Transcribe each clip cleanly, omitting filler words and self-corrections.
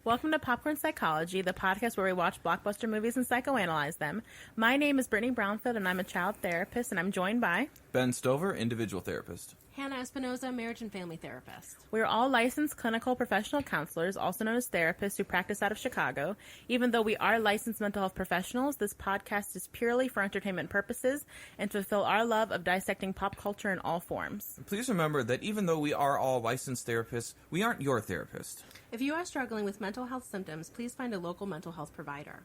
Welcome to Popcorn Psychology, the podcast where we watch blockbuster movies and psychoanalyze them. My name is Brittany Brownfield, and I'm a child therapist, and I'm joined by... Ben Stover, individual therapist. Hannah Espinoza, marriage and family therapist. We're all licensed clinical professional counselors, also known as therapists, who practice out of Chicago. Even though we are licensed mental health professionals, this podcast is purely for entertainment purposes and to fulfill our love of dissecting pop culture in all forms. Please remember that even though we are all licensed therapists, we aren't your therapist. If you are struggling with mental health symptoms, please find a local mental health provider.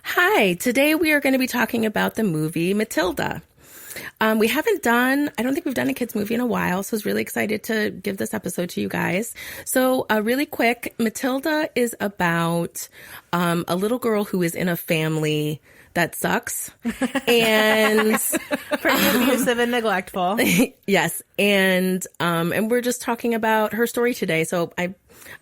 Hi, today we are going to be talking about the movie Matilda. I don't think we've done a kids movie in a while, so I was really excited to give this episode to you guys. So really quick, Matilda is about a little girl who is in a family that sucks and pretty abusive and neglectful. Yes, and we're just talking about her story today. So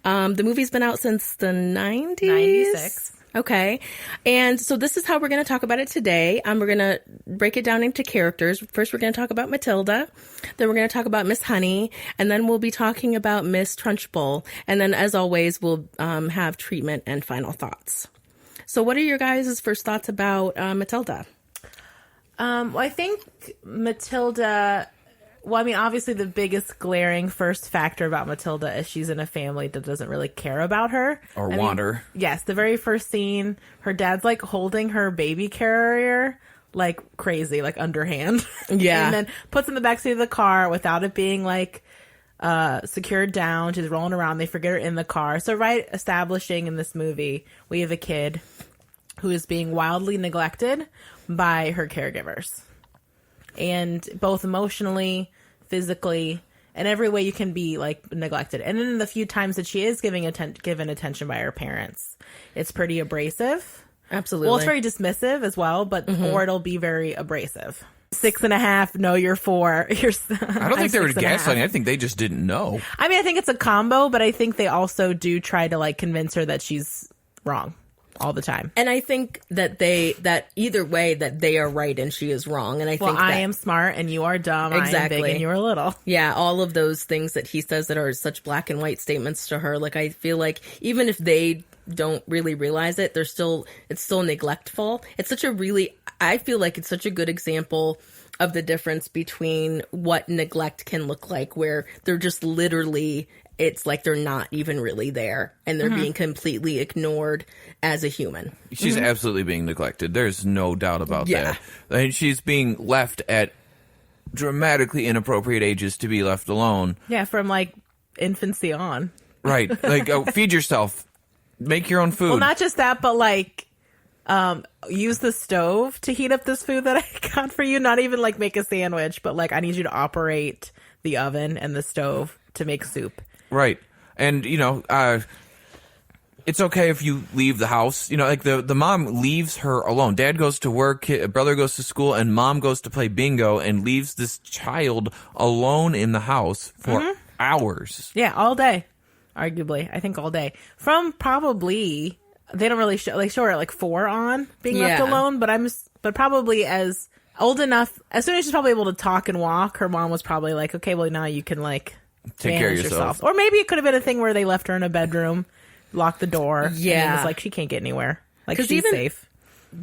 the movie's been out since the 90s. 96. Okay. And so this is how we're going to talk about it today. We're going to break it down into characters. First, we're going to talk about Matilda. Then we're going to talk about Miss Honey. And then we'll be talking about Miss Trunchbull. And then, as always, we'll have treatment and final thoughts. So what are your guys' first thoughts about Matilda? Well, I think Matilda... Well, I mean, obviously the biggest glaring first factor about Matilda is she's in a family that doesn't really care about her. Or want her. Yes, the very first scene, her dad's like holding her baby carrier like crazy, like underhand. Yeah. And then puts in the backseat of the car without it being like secured down. She's rolling around. They forget her in the car. So right establishing in this movie, we have a kid who is being wildly neglected by her caregivers. And both emotionally, physically, and every way you can be like neglected. And then the few times that she is given attention by her parents, it's pretty abrasive. Absolutely. Well, it's very dismissive as well, but or it'll be very abrasive. 6.5. No, you're 4. I don't think they were gaslighting. I think they just didn't know. I mean, I think it's a combo, but I think they also do try to like convince her that she's wrong all the time. And I think that either way that they are right and she is wrong. And I think I am smart and you are dumb. Exactly. I am big and you are little. Yeah, all of those things that he says that are such black and white statements to her. Like, I feel like even if they don't really realize it, it's still neglectful. I feel like it's such a good example of the difference between what neglect can look like, where they're just literally, it's like they're not even really there and they're being completely ignored as a human. She's absolutely being neglected. There's no doubt about that. And she's being left at dramatically inappropriate ages to be left alone. Yeah, from like infancy on. Right. Like, feed yourself. Make your own food. Well, not just that, but like use the stove to heat up this food that I got for you. Not even like make a sandwich, but like I need you to operate the oven and the stove to make soup. Right. And, it's okay if you leave the house. Like the mom leaves her alone. Dad goes to work, brother goes to school, and mom goes to play bingo and leaves this child alone in the house for hours. Yeah, all day. Arguably. I think all day. From probably, they don't really show her at like 4 on being left alone, but probably as old enough, as soon as she's probably able to talk and walk, her mom was probably like, okay, well now you can like take care of yourself. Or maybe it could have been a thing where they left her in a bedroom, locked the door. Yeah. And it was like, she can't get anywhere. Like, she's safe.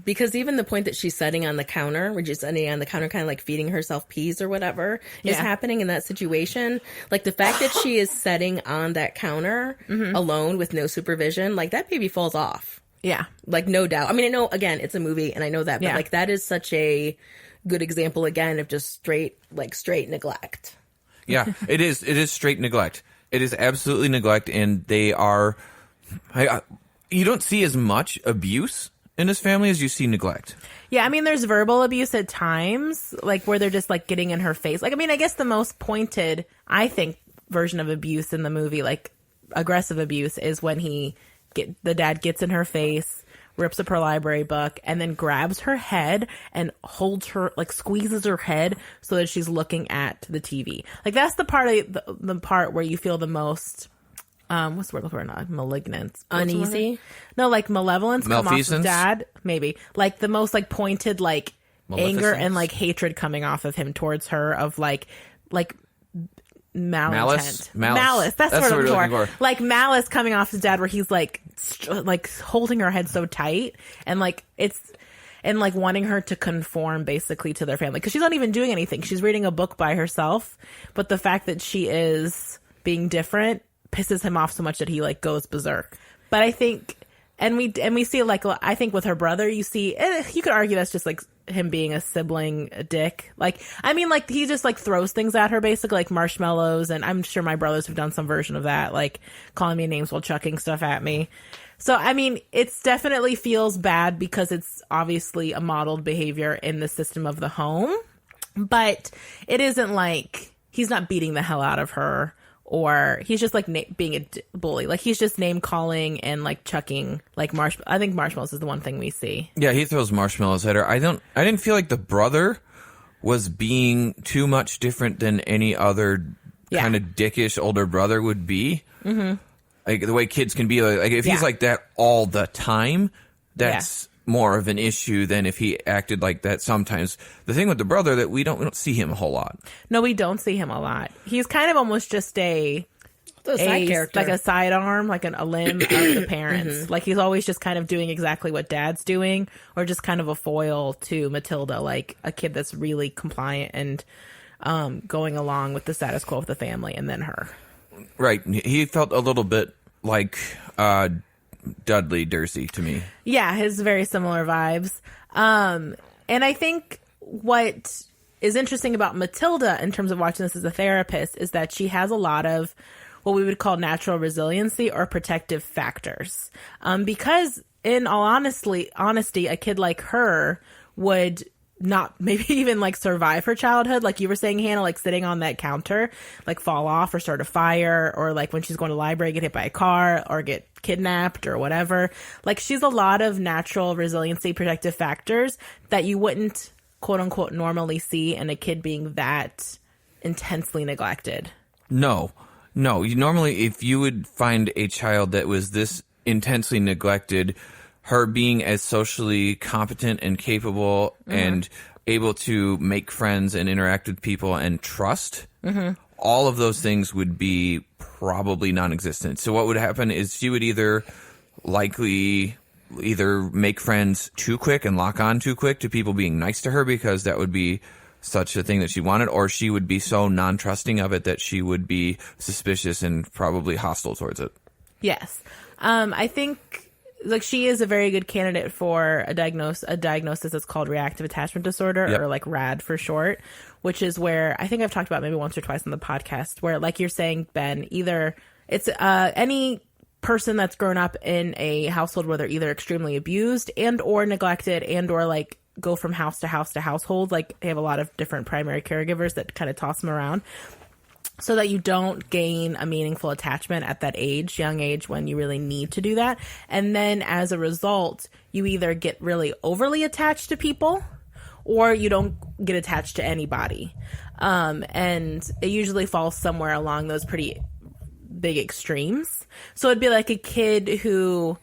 Because even the point that she's sitting on the counter, where she's sitting on the counter kind of like feeding herself peas or whatever is happening in that situation. Like, the fact that she is sitting on that counter alone with no supervision, like, that baby falls off. Yeah. Like, no doubt. I mean, I know, again, it's a movie and I know that, but like, that is such a good example, again, of just straight neglect. Yeah, it is. It is straight neglect. It is absolutely neglect, and they are... you don't see as much abuse in this family as you see neglect. Yeah, I mean, there's verbal abuse at times, like where they're just like getting in her face. Like, I mean, I guess the most pointed, I think, version of abuse in the movie, like aggressive abuse, is when the dad gets in her face, rips up her library book, and then grabs her head and holds her, like squeezes her head so that she's looking at the TV. Like, that's the part where you feel the most... what's the word for not malignant? Uneasy? No, like malevolence come off of dad. Maybe like the most like pointed like anger and like hatred coming off of him towards her, of like malintent. Malice. That's what what we're I'm looking for. Like malice coming off his dad, where he's like holding her head so tight, and like wanting her to conform basically to their family, because she's not even doing anything. She's reading a book by herself, but the fact that she is being different pisses him off so much that he like goes berserk. But I think, and we see like, I think with her brother, you see, you could argue that's just like him being a sibling, a dick. Like, I mean, like he just like throws things at her basically, like marshmallows, and I'm sure my brothers have done some version of that, like calling me names while chucking stuff at me. So, I mean, it's definitely feels bad because it's obviously a modeled behavior in the system of the home, but it isn't like he's not beating the hell out of her, or he's just like being a bully. Like he's just name calling and like chucking like I think marshmallows is the one thing we see. Yeah, he throws marshmallows at her. I didn't feel like the brother was being too much different than any other kind of dickish older brother would be. Mm-hmm. Like the way kids can be, like if he's like that all the time, that's more of an issue than if he acted like that sometimes. The thing with the brother that we don't see him a whole lot. No, we don't see him a lot. He's kind of almost just a side character, like a sidearm, like a limb of the parents. Mm-hmm. Like he's always just kind of doing exactly what dad's doing, or just kind of a foil to Matilda, like a kid that's really compliant and going along with the status quo of the family, and then her. Right. He felt a little bit like Dudley Dursley to me. Yeah, his very similar vibes. And I think what is interesting about Matilda in terms of watching this as a therapist is that she has a lot of what we would call natural resiliency or protective factors. Because in all honesty, a kid like her would not maybe even like survive her childhood, like you were saying, Hannah, like sitting on that counter, like fall off or start a fire, or like when she's going to the library get hit by a car or get kidnapped or whatever. Like she's a lot of natural resiliency protective factors that you wouldn't quote unquote normally see in a kid being that intensely neglected. No, normally if you would find a child that was this intensely neglected, her being as socially competent and capable and able to make friends and interact with people and trust, all of those things would be probably non-existent. So what would happen is she would either make friends too quick and lock on too quick to people being nice to her because that would be such a thing that she wanted, or she would be so non-trusting of it that she would be suspicious and probably hostile towards it. Yes. I think like she is a very good candidate for a diagnosis that's called reactive attachment disorder, or like RAD for short, which is where I think I've talked about maybe once or twice on the podcast, where like you're saying, Ben, either it's any person that's grown up in a household where they're either extremely abused and or neglected and or like go from house to house to household. Like they have a lot of different primary caregivers that kind of toss them around, so that you don't gain a meaningful attachment at that young age when you really need to do that. And then as a result, you either get really overly attached to people or you don't get attached to anybody. And it usually falls somewhere along those pretty big extremes. So it'd be like a kid who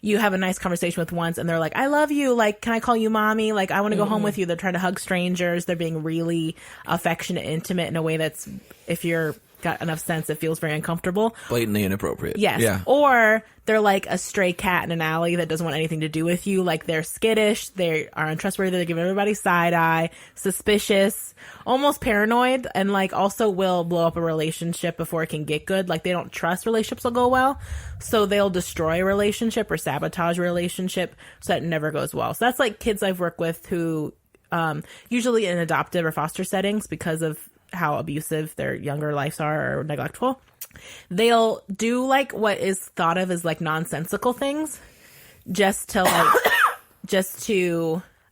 you have a nice conversation with once and they're like, I love you. Like, can I call you mommy? Like, I want to go home with you. They're trying to hug strangers. They're being really affectionate, intimate in a way that's, if you're got enough sense, it feels very uncomfortable. Blatantly inappropriate. Yes. Yeah. Or they're like a stray cat in an alley that doesn't want anything to do with you. Like they're skittish. They are untrustworthy. They give everybody side eye, suspicious, almost paranoid, and like also will blow up a relationship before it can get good. Like they don't trust relationships will go well. So they'll destroy a relationship or sabotage a relationship so that it never goes well. So that's like kids I've worked with who usually in adoptive or foster settings, because of how abusive their younger lives are or neglectful, they'll do like what is thought of as like nonsensical things just to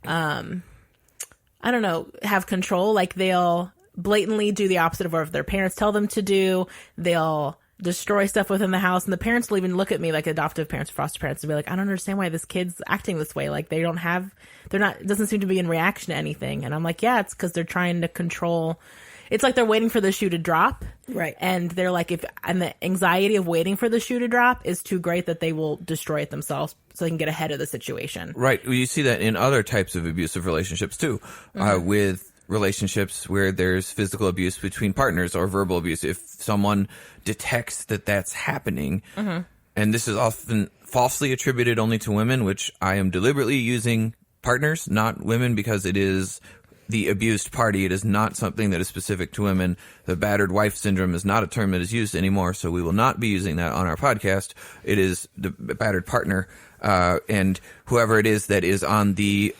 I don't know, have control. Like they'll blatantly do the opposite of what their parents tell them to do. They'll destroy stuff within the house, and the parents will even look at me, like adoptive parents or foster parents, and be like, I don't understand why this kid's acting this way. Like it doesn't seem to be in reaction to anything. And I'm like, yeah, it's because they're trying to control. It's like they're waiting for the shoe to drop. Right. And they're like, and the anxiety of waiting for the shoe to drop is too great that they will destroy it themselves so they can get ahead of the situation. Right. Well, you see that in other types of abusive relationships too, with relationships where there's physical abuse between partners or verbal abuse. If someone detects that that's happening, and this is often falsely attributed only to women, which I am deliberately using partners, not women, because it is the abused party. It is not something that is specific to women. The battered wife syndrome is not a term that is used anymore, so we will not be using that on our podcast. It is the battered partner, and whoever it is that is on the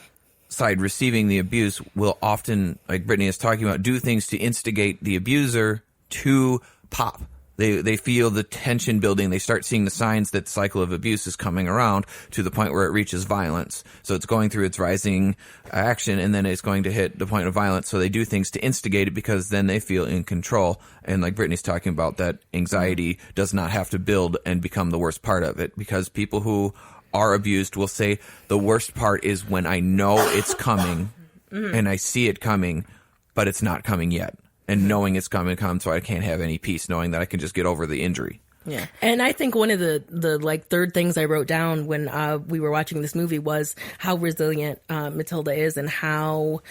side receiving the abuse will often, like Brittany is talking about, do things to instigate the abuser to pop. They feel the tension building. They start seeing the signs that the cycle of abuse is coming around to the point where it reaches violence. So it's going through its rising action, and then it's going to hit the point of violence. So they do things to instigate it because then they feel in control. And like Brittany's talking about, that anxiety does not have to build and become the worst part of it, because people who are abused will say the worst part is when I know it's coming and I see it coming, but it's not coming yet. And knowing it's coming comes, so I can't have any peace, knowing that I can just get over the injury. Yeah. And I think one of the like third things I wrote down when we were watching this movie was how resilient Matilda is, and how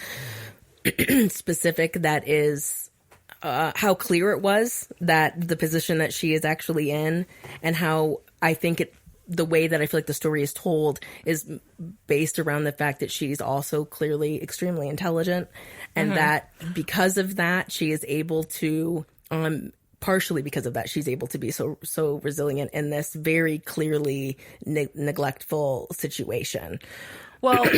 specific that is, how clear it was that the position that she is actually in, and how I think the way that I feel like the story is told is based around the fact that she's also clearly extremely intelligent, and that because of that, she is able to, partially because of that, she's able to be so resilient in this very clearly neglectful situation. Well,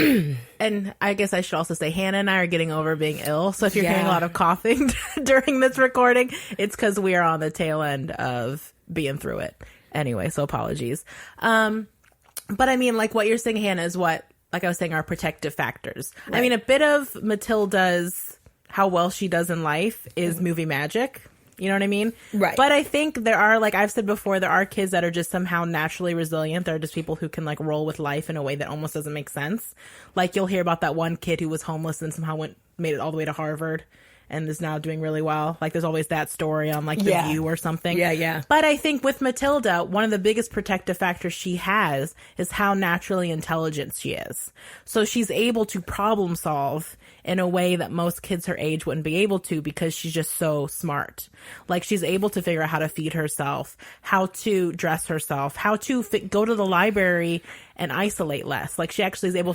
and I guess I should also say Hannah and I are getting over being ill. So if you're hearing a lot of coughing during this recording, it's because we are on the tail end of being through it. Anyway, so apologies. But I mean, like what you're saying, Hannah, is what, like I was saying, are protective factors. Right. I mean, a bit of Matilda's, how well she does in life is movie magic. You know what I mean? Right. But I think there are, like I've said before, there are kids that are just somehow naturally resilient. There are just people who can like roll with life in a way that almost doesn't make sense. Like you'll hear about that one kid who was homeless and somehow made it all the way to Harvard and is now doing really well. Like there's always that story on like The View or something. Yeah. But I think with Matilda, one of the biggest protective factors she has is how naturally intelligent she is. So she's able to problem solve in a way that most kids her age wouldn't be able to, because she's just so smart. Like she's able to figure out how to feed herself, how to dress herself, how to go to the library and isolate less. Like she actually is able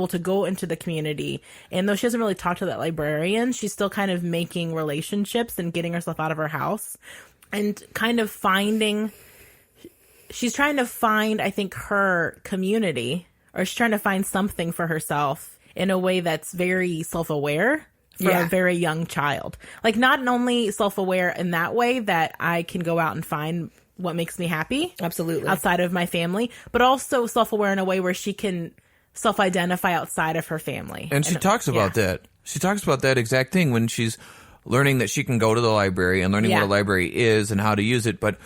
to go into the community. And though she doesn't really talk to that librarian, she's still kind of making relationships and getting herself out of her house and kind of she's trying to find, I think, her community, or she's trying to find something for herself in a way that's very self-aware for a very young child. Like not only self-aware in that way that I can go out and find what makes me happy. Absolutely. Outside of my family, but also self-aware in a way where she can self-identify outside of her family. And she talks about that. She talks about that exact thing when she's learning that she can go to the library and learning what a library is and how to use it. But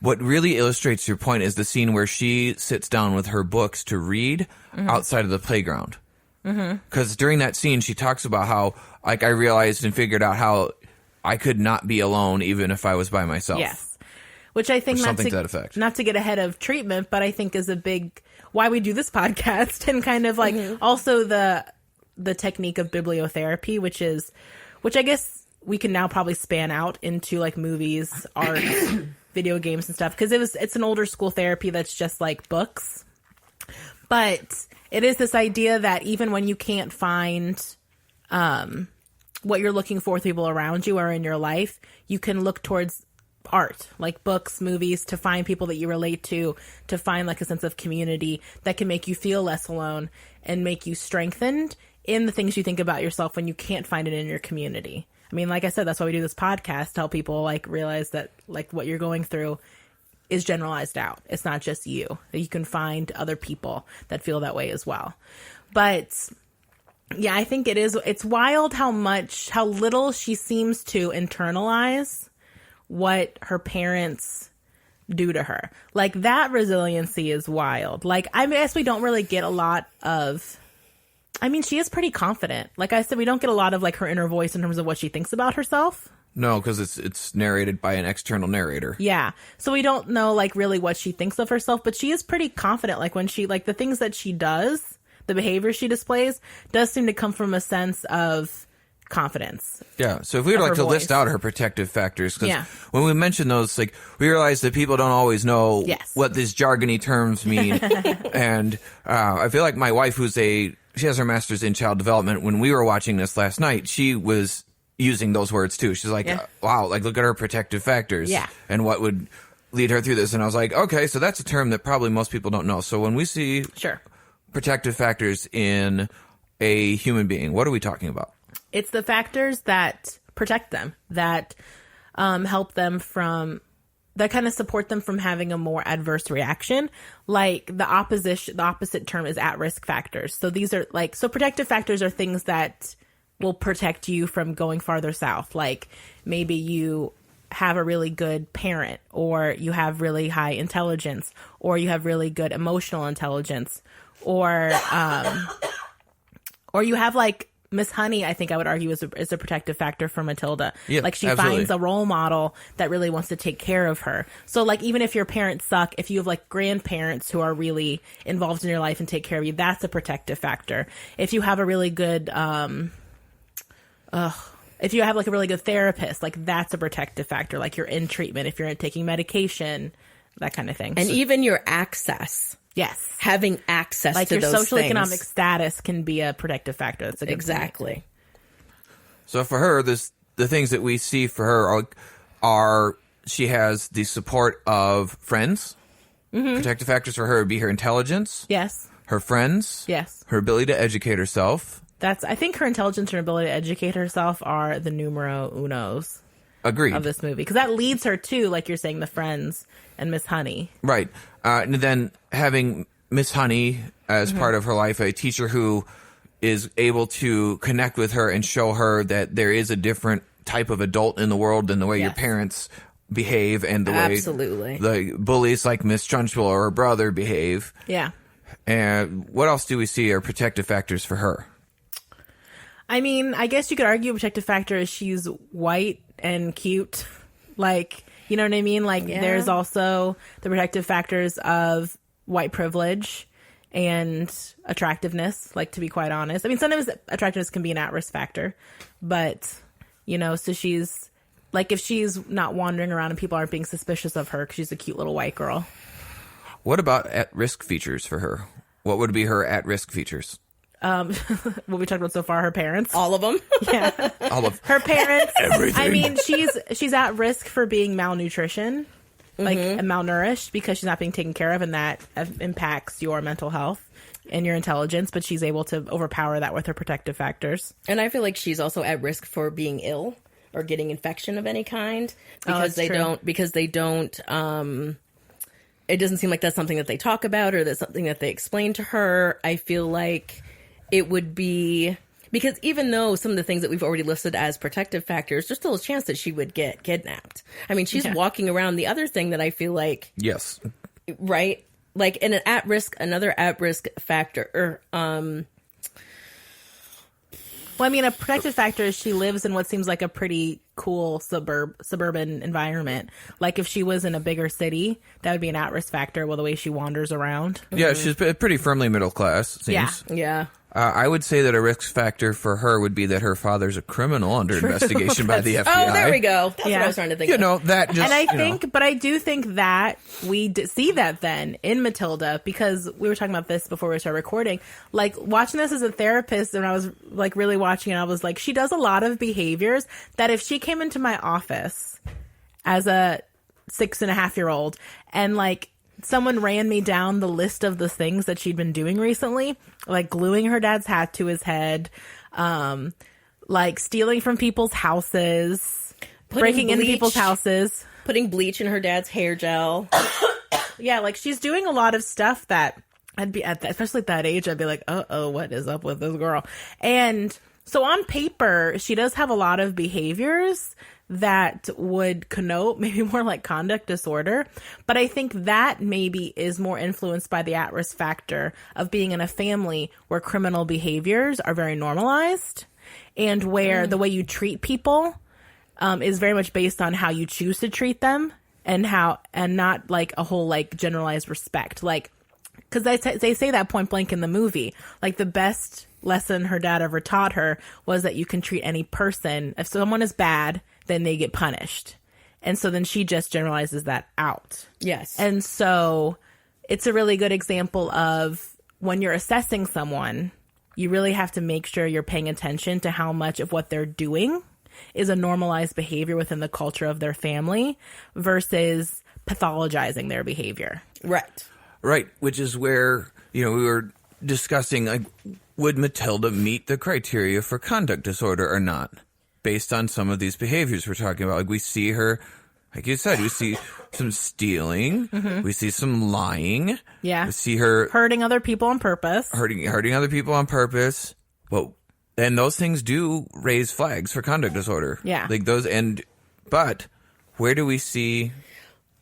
what really illustrates your point is the scene where she sits down with her books to read outside of the playground. Because during that scene, she talks about how, like, I realized and figured out how I could not be alone even if I was by myself. Yes. Which I think, something to that effect. Not to get ahead of treatment, but I think is a big, why we do this podcast, and kind of like also the technique of bibliotherapy, which I guess we can now probably span out into like movies, art, video games and stuff. Because it's an older school therapy that's just like books. But it is this idea that even when you can't find what you're looking for with people around you or in your life, you can look towards art, like books, movies, to find people that you relate to find like a sense of community that can make you feel less alone and make you strengthened in the things you think about yourself when you can't find it in your community. I mean, like I said, that's why we do this podcast, to help people like realize that like what you're going through is generalized out. It's not just you. You can find other people that feel that way as well. But yeah, I think it's wild how little she seems to internalize what her parents do to her. Like that resiliency is wild. Like I guess we don't really get a lot of, I mean, she is pretty confident. Like I said, we don't get a lot of like her inner voice in terms of what she thinks about herself. No, because it's narrated by an external narrator. Yeah. So we don't know like really what she thinks of herself, but she is pretty confident. Like when she, like the things that she does, the behavior she displays does seem to come from a sense of confidence. Yeah. So if we would like her to voice. list out her protective factors, because Yeah. when we mention those, like, we realize that people don't always know Yes. what these jargony terms mean. And I feel like my wife, she has her master's in child development. When we were watching this last night, she was using those words too. She's like, Yeah. wow, like, look at her protective factors. Yeah. And what would lead her through this. And I was like, okay, so that's a term that probably most people don't know. So when we see Sure. protective factors in a human being, what are we talking about? It's the factors that protect them, that help them that kind of support them from having a more adverse reaction. Like the opposite term is at-risk factors. So these are so protective factors are things that will protect you from going farther south. Like maybe you have a really good parent, or you have really high intelligence, or you have really good emotional intelligence, or you have like Miss Honey, I think I would argue is a protective factor for Matilda. Yeah, like she absolutely. finds a role model that really wants to take care of her. So like even if your parents suck, if you have like grandparents who are really involved in your life and take care of you, that's a protective factor. If you have a really good if you have like a really good therapist, like that's a protective factor. Like you're in treatment, if you're taking medication, that kind of thing. And even your access. Yes. Having access Like to your those social things. economic status can be a protective factor. That's a good point. Exactly. So for her, the things that we see for her are she has the support of friends. Mm-hmm. Protective factors for her would be her intelligence, Yes. her friends, Yes. her ability to educate herself. I think her intelligence and her ability to educate herself are the numero unos Agreed. of this movie. Because that leads her to, like you're saying, the friends and Miss Honey. Right. And then having Miss Honey as Mm-hmm. part of her life, a teacher who is able to connect with her and show her that there is a different type of adult in the world than the way your Yes. parents behave and the way Absolutely. the bullies like Miss Trunchbull or her brother behave. Yeah. And what else do we see are protective factors for her? I mean, I guess you could argue a protective factor is she's white and cute. Like, you know what I mean? Like, Yeah. there's also the protective factors of white privilege and attractiveness, like, to be quite honest. I mean, sometimes attractiveness can be an at-risk factor. But, so she's, like, if she's not wandering around and people aren't being suspicious of her because she's a cute little white girl. What about at-risk features for her? What would be her at-risk features? What we talked about so far, her parents. All of them. Yeah. All of Her parents. Everything. I mean, she's at risk for being malnutrition, like and malnourished, because she's not being taken care of, and that impacts your mental health and your intelligence. But she's able to overpower that with her protective factors. And I feel like she's also at risk for being ill or getting infection of any kind because that's true. they don't it doesn't seem like that's something that they talk about or that's something that they explain to her. I feel like it would be because even though some of the things that we've already listed as protective factors, there's still a chance that she would get kidnapped. I mean, she's walking around. The other thing that I feel like, Yes. right? Like in another at-risk factor, Well, I mean, a protective factor is she lives in what seems like a pretty cool suburban environment. Like if she was in a bigger city, that would be an at-risk factor. Well, the way she wanders around. Yeah, she's pretty firmly middle class, it seems. Yeah. yeah. I would say that a risk factor for her would be that her father's a criminal under investigation by the FBI. Oh, there we go. That's what Yeah. I was trying to think You of. know, that just, And I do think that we see that then in Matilda, because we were talking about this before we started recording. Like watching this as a therapist, and I was like really watching it, I was like, she does a lot of behaviors that if she came into my office as a 6.5-year-old and like someone ran me down the list of the things that she'd been doing recently, like gluing her dad's hat to his head, like stealing from people's houses, breaking into bleach. people's houses. Putting bleach in her dad's hair gel. Yeah, like she's doing a lot of stuff that I'd be especially at that age, I'd be like, uh-oh, what is up with this girl? And so on paper, she does have a lot of behaviors that would connote maybe more like conduct disorder. But I think that maybe is more influenced by the at-risk factor of being in a family where criminal behaviors are very normalized and where the way you treat people is very much based on how you choose to treat them and not like a whole like generalized respect. Like, because they say that point blank in the movie, like the best lesson her dad ever taught her was that you can treat any person. If someone is bad, then they get punished. And so then she just generalizes that out. Yes. And so it's a really good example of when you're assessing someone, you really have to make sure you're paying attention to how much of what they're doing is a normalized behavior within the culture of their family versus pathologizing their behavior. Right. Right, which is where, we were discussing, like, would Matilda meet the criteria for conduct disorder or not, based on some of these behaviors we're talking about. Like, we see her, like you said, we see some stealing, we see some lying. Yeah. We see her hurting other people on purpose. Hurting other people on purpose. Well, and those things do raise flags for conduct disorder. Yeah. Like those, but where do we see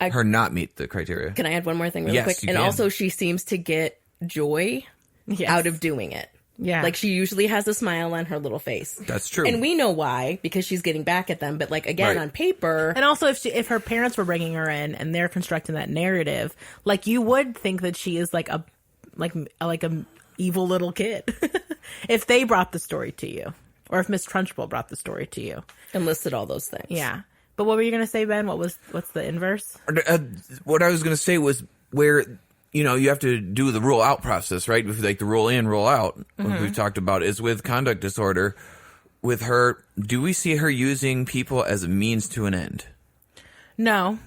her not meet the criteria? Can I add one more thing really quick? And also, she seems to get joy out of doing it. Yeah. Like, she usually has a smile on her little face. That's true. And we know why, because she's getting back at them. But, like, again, on paper. And also, if her parents were bringing her in and they're constructing that narrative, like, you would think that she is like a evil little kid if they brought the story to you, or if Miss Trunchbull brought the story to you and listed all those things. Yeah. But what were you going to say, Ben? What's the inverse? What I was going to say was where, you have to do the rule out process, right? Like the rule in, rule out, what we've talked about, is with conduct disorder. With her, do we see her using people as a means to an end? No.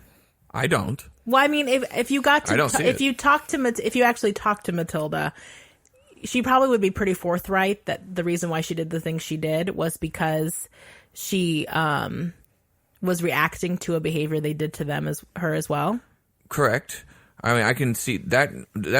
I don't. Well, I mean, if you got to, I don't see if it. if you actually talked to Matilda, she probably would be pretty forthright that the reason why she did the things she did was because she was reacting to a behavior they did to them as well. Correct. I mean, I can see that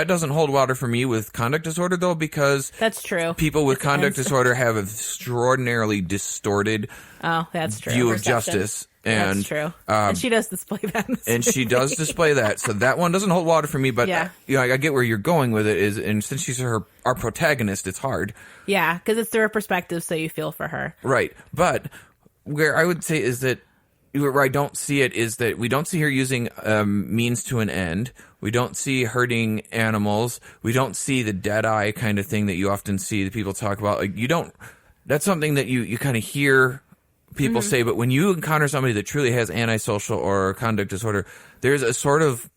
doesn't hold water for me with conduct disorder, though, because that's true. People with conduct disorder have an extraordinarily distorted that's true. view Perception. of justice. And, that's true. And she does display that. And she does display that. So that one doesn't hold water for me, but I get where you're going with it. And since she's our protagonist, it's hard. Yeah, because it's through her perspective, so you feel for her. Right. But where I would say is that where I don't see it is that we don't see her using means to an end. We don't see hurting animals. We don't see the dead eye kind of thing that you often see the people talk about. Like, you don't. That's something that you kind of hear people say. But when you encounter somebody that truly has antisocial or conduct disorder, there's a sort of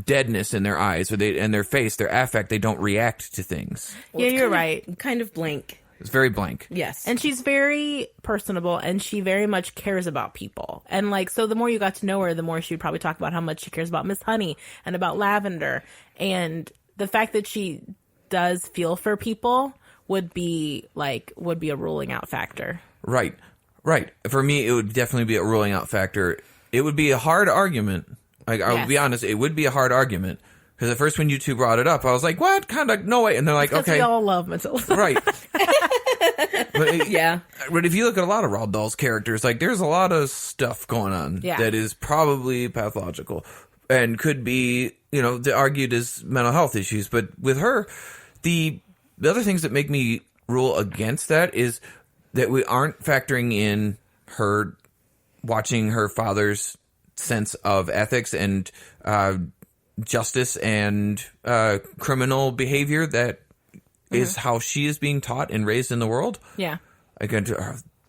deadness in their eyes, or and their face, their affect. They don't react to things. Well, yeah, you're right. Kind of blank. It's very blank. Yes. And she's very personable, and she very much cares about people. And, like, so the more you got to know her, the more she would probably talk about how much she cares about Miss Honey and about Lavender. And the fact that she does feel for people would be a ruling out factor. Right. Right. For me, it would definitely be a ruling out factor. It would be a hard argument. Like, I'll be honest, it would be a hard argument. Because at first when you two brought it up, I was like, what? Conduct? No way. And they're like, okay. We all love Matilda. Right. But yeah. But if you look at a lot of Roald Dahl's characters, like, there's a lot of stuff going on that is probably pathological and could be, argued as mental health issues. But with her, the other things that make me rule against that is that we aren't factoring in her watching her father's sense of ethics and justice and criminal behavior that is how she is being taught and raised in the world. Yeah. Again,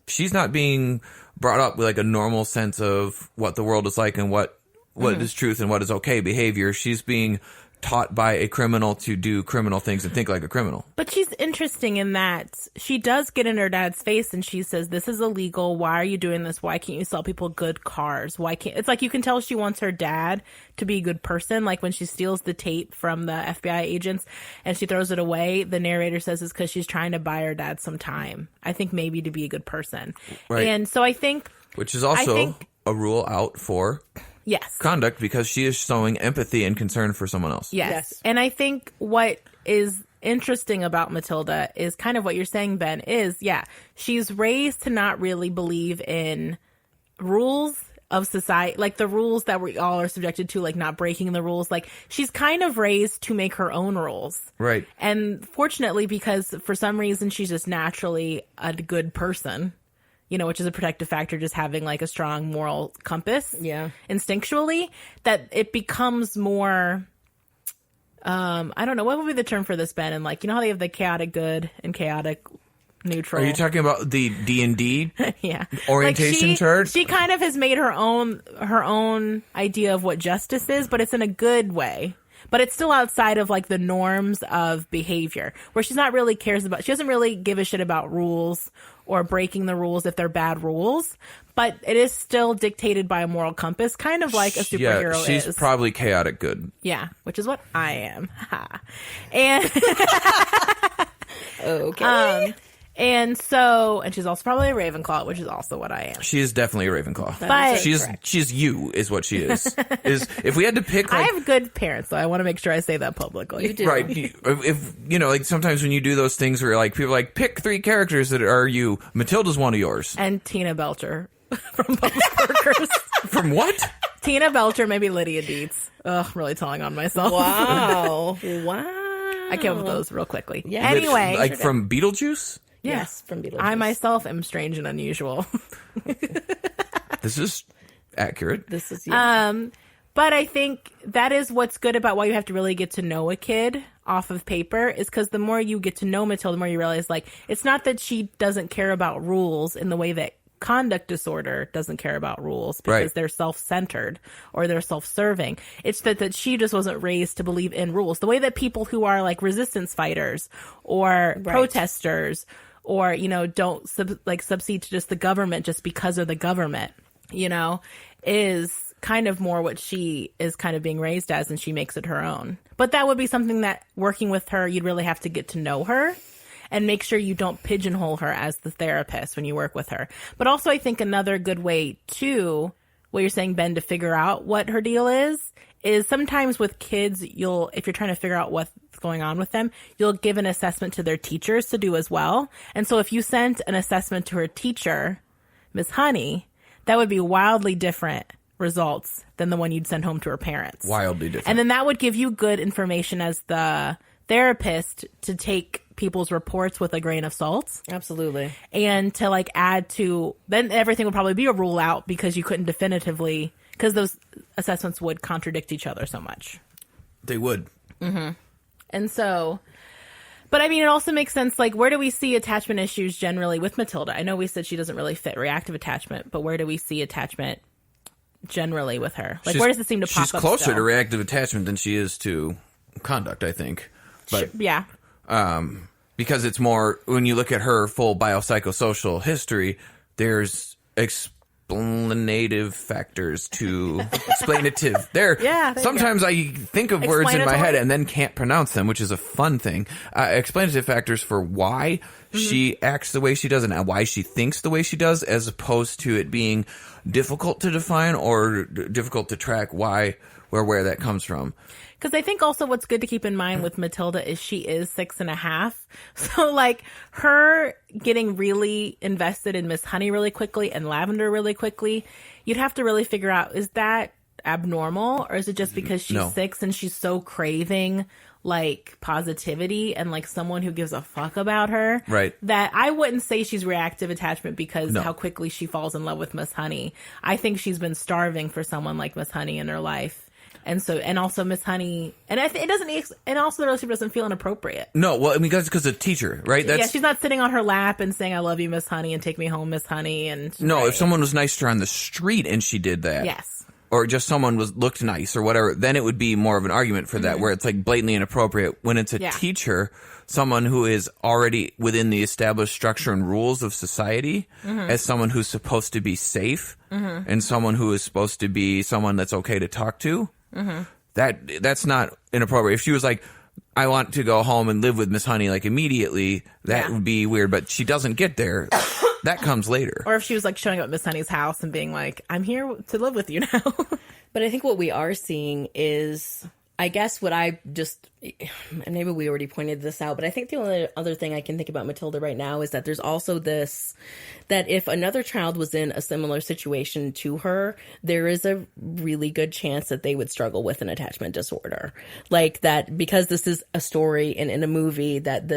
she's not being brought up with like a normal sense of what the world is like and what is truth and what is okay behavior. She's being taught by a criminal to do criminal things and think like a criminal. But she's interesting in that she does get in her dad's face and she says, this is illegal. Why are you doing this? Why can't you sell people good cars? Why can't... It's like you can tell she wants her dad to be a good person. Like when she steals the tape from the FBI agents and she throws it away, the narrator says it's because she's trying to buy her dad some time. I think maybe to be a good person. Right. And so I think... Which is also a rule out for... Yes. Conduct, because she is showing empathy and concern for someone else. Yes. And I think what is interesting about Matilda is kind of what you're saying, Ben, is, she's raised to not really believe in rules of society, like the rules that we all are subjected to, like not breaking the rules. Like she's kind of raised to make her own rules. Right. And fortunately, because for some reason she's just naturally a good person, which is a protective factor, just having like a strong moral compass, instinctually, that it becomes more I don't know, what would be the term for this, Ben? And like, you know how they have the chaotic good and chaotic neutral? Are you talking about the D&D yeah. orientation chart? She kind of has made her own idea of what justice is, but it's in a good way. But it's still outside of like the norms of behavior, where she doesn't really give a shit about rules or breaking the rules if they're bad rules, but it is still dictated by a moral compass, kind of like a superhero is. Yeah, she's probably chaotic good. Yeah, which is what I am. And Okay. and she's also probably a Ravenclaw, which is also what I am. She is definitely a Ravenclaw. But she's you, is what she is. If we had to pick, I like, have good parents, so I want to make sure I say that publicly. You do. right? If like sometimes when you do those things where like people are like pick 3 characters that are you, Matilda's one of yours. And Tina Belcher from Public Workers. From what? Tina Belcher, maybe Lydia Dietz. Ugh, really telling on myself. Wow. Wow. I came up with those real quickly. Yeah. Anyway. Like from Beetlejuice? Yes, from Beetlejuice. I myself am strange and unusual. This is accurate. This is But I think that is what's good about why you have to really get to know a kid off of paper, is because the more you get to know Matilda, the more you realize, like, it's not that she doesn't care about rules in the way that conduct disorder doesn't care about rules because Right. they're self-centered or they're self-serving. It's that she just wasn't raised to believe in rules. The way that people who are like resistance fighters or protesters or, don't subsede to just the government just because of the government, is kind of more what she is kind of being raised as, and she makes it her own. But that would be something that working with her, you'd really have to get to know her and make sure you don't pigeonhole her as the therapist when you work with her. But also I think another good way too, what you're saying, Ben, to figure out what her deal is sometimes with kids, if you're trying to figure out what's going on with them, you'll give an assessment to their teachers to do as well. And so if you sent an assessment to her teacher, Miss Honey, that would be wildly different results than the one you'd send home to her parents. Wildly different. And then that would give you good information as the therapist to take people's reports with a grain of salt. Absolutely. And to like add to, then everything would probably be a rule out because you couldn't definitively, because those assessments would contradict each other so much. They would. Mm-hmm. And so, but I mean, it also makes sense, like, where do we see attachment issues generally with Matilda? I know we said she doesn't really fit reactive attachment, but where do we see attachment generally with her? Like, where does it seem to pop up? She's closer still? to reactive attachment than she is to conduct, I think. But yeah. Because it's more, when you look at her full biopsychosocial history, there's explanative factors to explanative. Yeah, sometimes I think of words in my head Explanatory? and then can't pronounce them, which is a fun thing. Explanative factors for why she acts the way she does and why she thinks the way she does, as opposed to it being difficult to define or difficult to track where that comes from. Because I think also what's good to keep in mind with Matilda is she is 6.5. So, like, her getting really invested in Miss Honey really quickly and Lavender really quickly, you'd have to really figure out, is that abnormal? Or is it just because she's 6 and she's so craving, like, positivity and, like, someone who gives a fuck about her? Right. That I wouldn't say she's reactive attachment because how quickly she falls in love with Miss Honey. I think she's been starving for someone like Miss Honey in her life. And so, and also Miss Honey, and and also the relationship doesn't feel inappropriate. No, well, I mean, that's because of teacher, right? Yeah, she's not sitting on her lap and saying, "I love you, Miss Honey," and "Take me home, Miss Honey." And no, if someone was nice to her on the street and she did that, yes, or just someone looked nice or whatever, then it would be more of an argument for that, where it's like blatantly inappropriate. When it's a teacher, someone who is already within the established structure and rules of society, as someone who's supposed to be safe, and someone who is supposed to be someone that's okay to talk to. That's not inappropriate. If she was like, I want to go home and live with Miss Honey, like, immediately, that would be weird, but she doesn't get there. That comes later. Or if she was like showing up at Miss Honey's house and being like, "I'm here to live with you now." But I think what we are seeing is, I guess what I just, and maybe we already pointed this out, but I think the only other thing I can think about Matilda right now is that there's also this, that if another child was in a similar situation to her, there is a really good chance that they would struggle with an attachment disorder. Like that, because this is a story and in a movie, that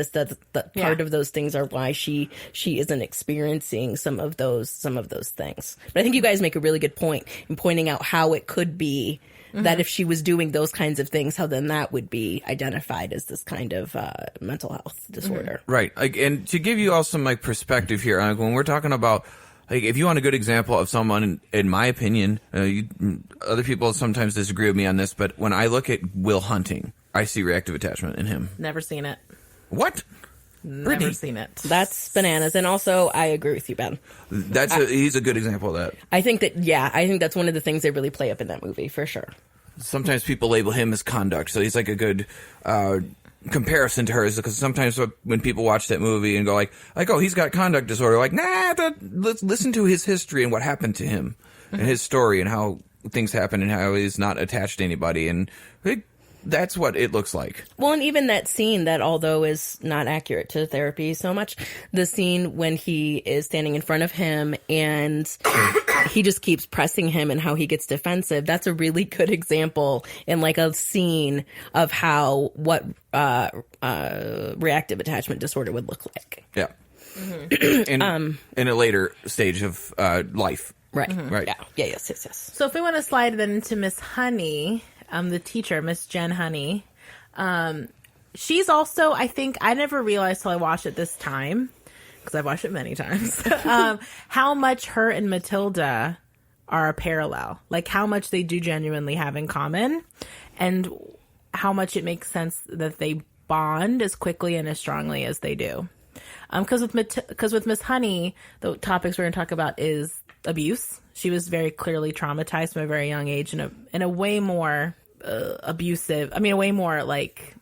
part of those things are why she isn't experiencing some of those things. But I think you guys make a really good point in pointing out how it could be that if she was doing those kinds of things, how then that would be identified as this kind of mental health disorder. Right. Like, and to give you all some like perspective here, like, when we're talking about, like, if you want a good example of someone, in my opinion, other people sometimes disagree with me on this, but when I look at Will Hunting, I see reactive attachment in him. Never seen it. What? Never Brittany. seen it. That's bananas. And also, I agree with you, Ben. He's a good example of that. I think that's one of the things they really play up in that movie, for sure. Sometimes people label him as conduct, so he's like a good comparison to her, because sometimes when people watch that movie and go like, oh, he's got conduct disorder, like, nah, let's listen to his history and what happened to him and his story and how things happen and how he's not attached to anybody, and that's what it looks like. Well, and even that scene that, although is not accurate to therapy so much, the scene when he is standing in front of him and he just keeps pressing him and how he gets defensive, that's a really good example in like a scene of what reactive attachment disorder would look like. Yeah. In a later stage of life. Right. Right. Yeah. Yes. So if we want to slide then into Miss Honey, the teacher, Miss Jen Honey, she's also, I think, I never realized till I watched it this time, because I've watched it many times, how much her and Matilda are a parallel. Like, how much they do genuinely have in common, and how much it makes sense that they bond as quickly and as strongly as they do. Because with Miss Honey, the topics we're going to talk about is abuse. She was very clearly traumatized from a very young age in a way more abusive, a way more like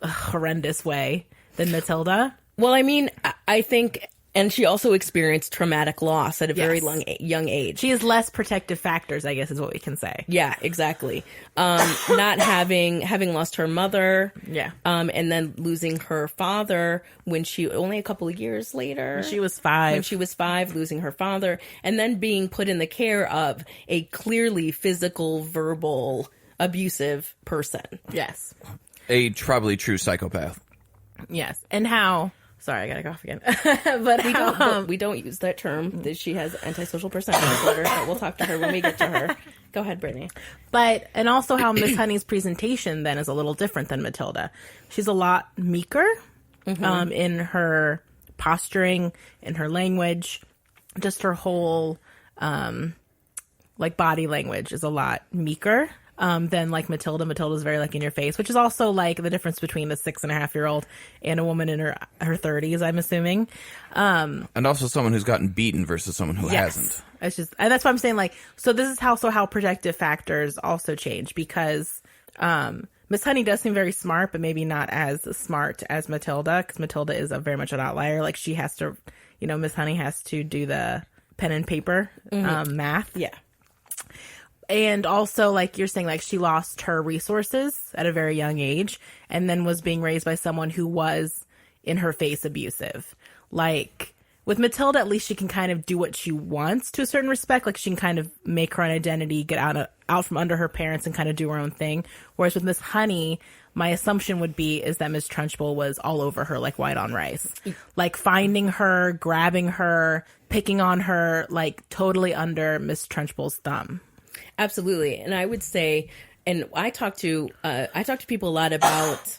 horrendous way than Matilda. Well, I mean, I think, and she also experienced traumatic loss at a very young age. She has less protective factors, I guess is what we can say. Yeah, exactly. Not having lost her mother. Yeah. And then losing her father when only a couple of years later. She was 5. When she was 5, losing her father. And then being put in the care of a clearly physical, verbal, abusive person. Yes. A probably true psychopath. Yes. And how... Sorry, I gotta cough again. But we don't use that term. That she has antisocial personality disorder, but we'll talk to her when we get to her. Go ahead, Brittany. And also how Miss Honey's presentation then is a little different than Matilda. She's a lot meeker in her posturing, in her language, just her whole body language is a lot meeker. Than like Matilda. Matilda's very like in your face, which is also like the difference between a 6.5-year-old and a woman in her 30s, I'm assuming. And also someone who's gotten beaten versus someone who hasn't. It's just, and that's why I'm saying like, so this is how protective factors also change, because Miss Honey does seem very smart, but maybe not as smart as Matilda, because Matilda is very much an outlier. Like she has to, Miss Honey has to do the pen and paper math. Yeah. And also, like you're saying, like she lost her resources at a very young age and then was being raised by someone who was in her face abusive. Like with Matilda, at least she can kind of do what she wants to a certain respect. Like she can kind of make her own identity, get out from under her parents and kind of do her own thing. Whereas with Miss Honey, my assumption would be is that Miss Trunchbull was all over her like white on rice. Like finding her, grabbing her, picking on her, like totally under Miss Trunchbull's thumb. Absolutely. And I would say, and I talk to people a lot about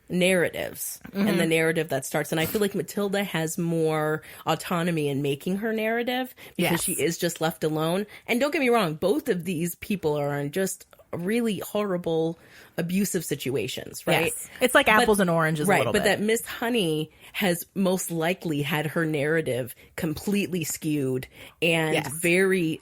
narratives and the narrative that starts. And I feel like Matilda has more autonomy in making her narrative because she is just left alone. And don't get me wrong, both of these people are in just really horrible, abusive situations, right? Yes. It's like apples and oranges a little bit. But that Miss Honey has most likely had her narrative completely skewed and very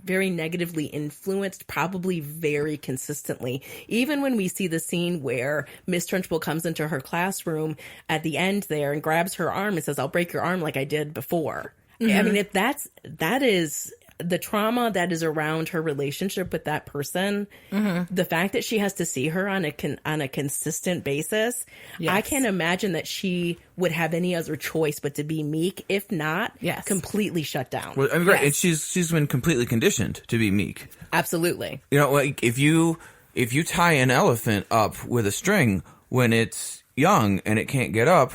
very negatively influenced, probably very consistently. Even when we see the scene where Miss Trunchbull comes into her classroom at the end there and grabs her arm and says, "I'll break your arm like I did before." I mean, if that is the trauma that is around her relationship with that person, the fact that she has to see her on a consistent basis, I can't imagine that she would have any other choice but to be meek, if not completely shut down. Well, I mean, right, and she's been completely conditioned to be meek. Absolutely. Like if you tie an elephant up with a string when it's young and it can't get up,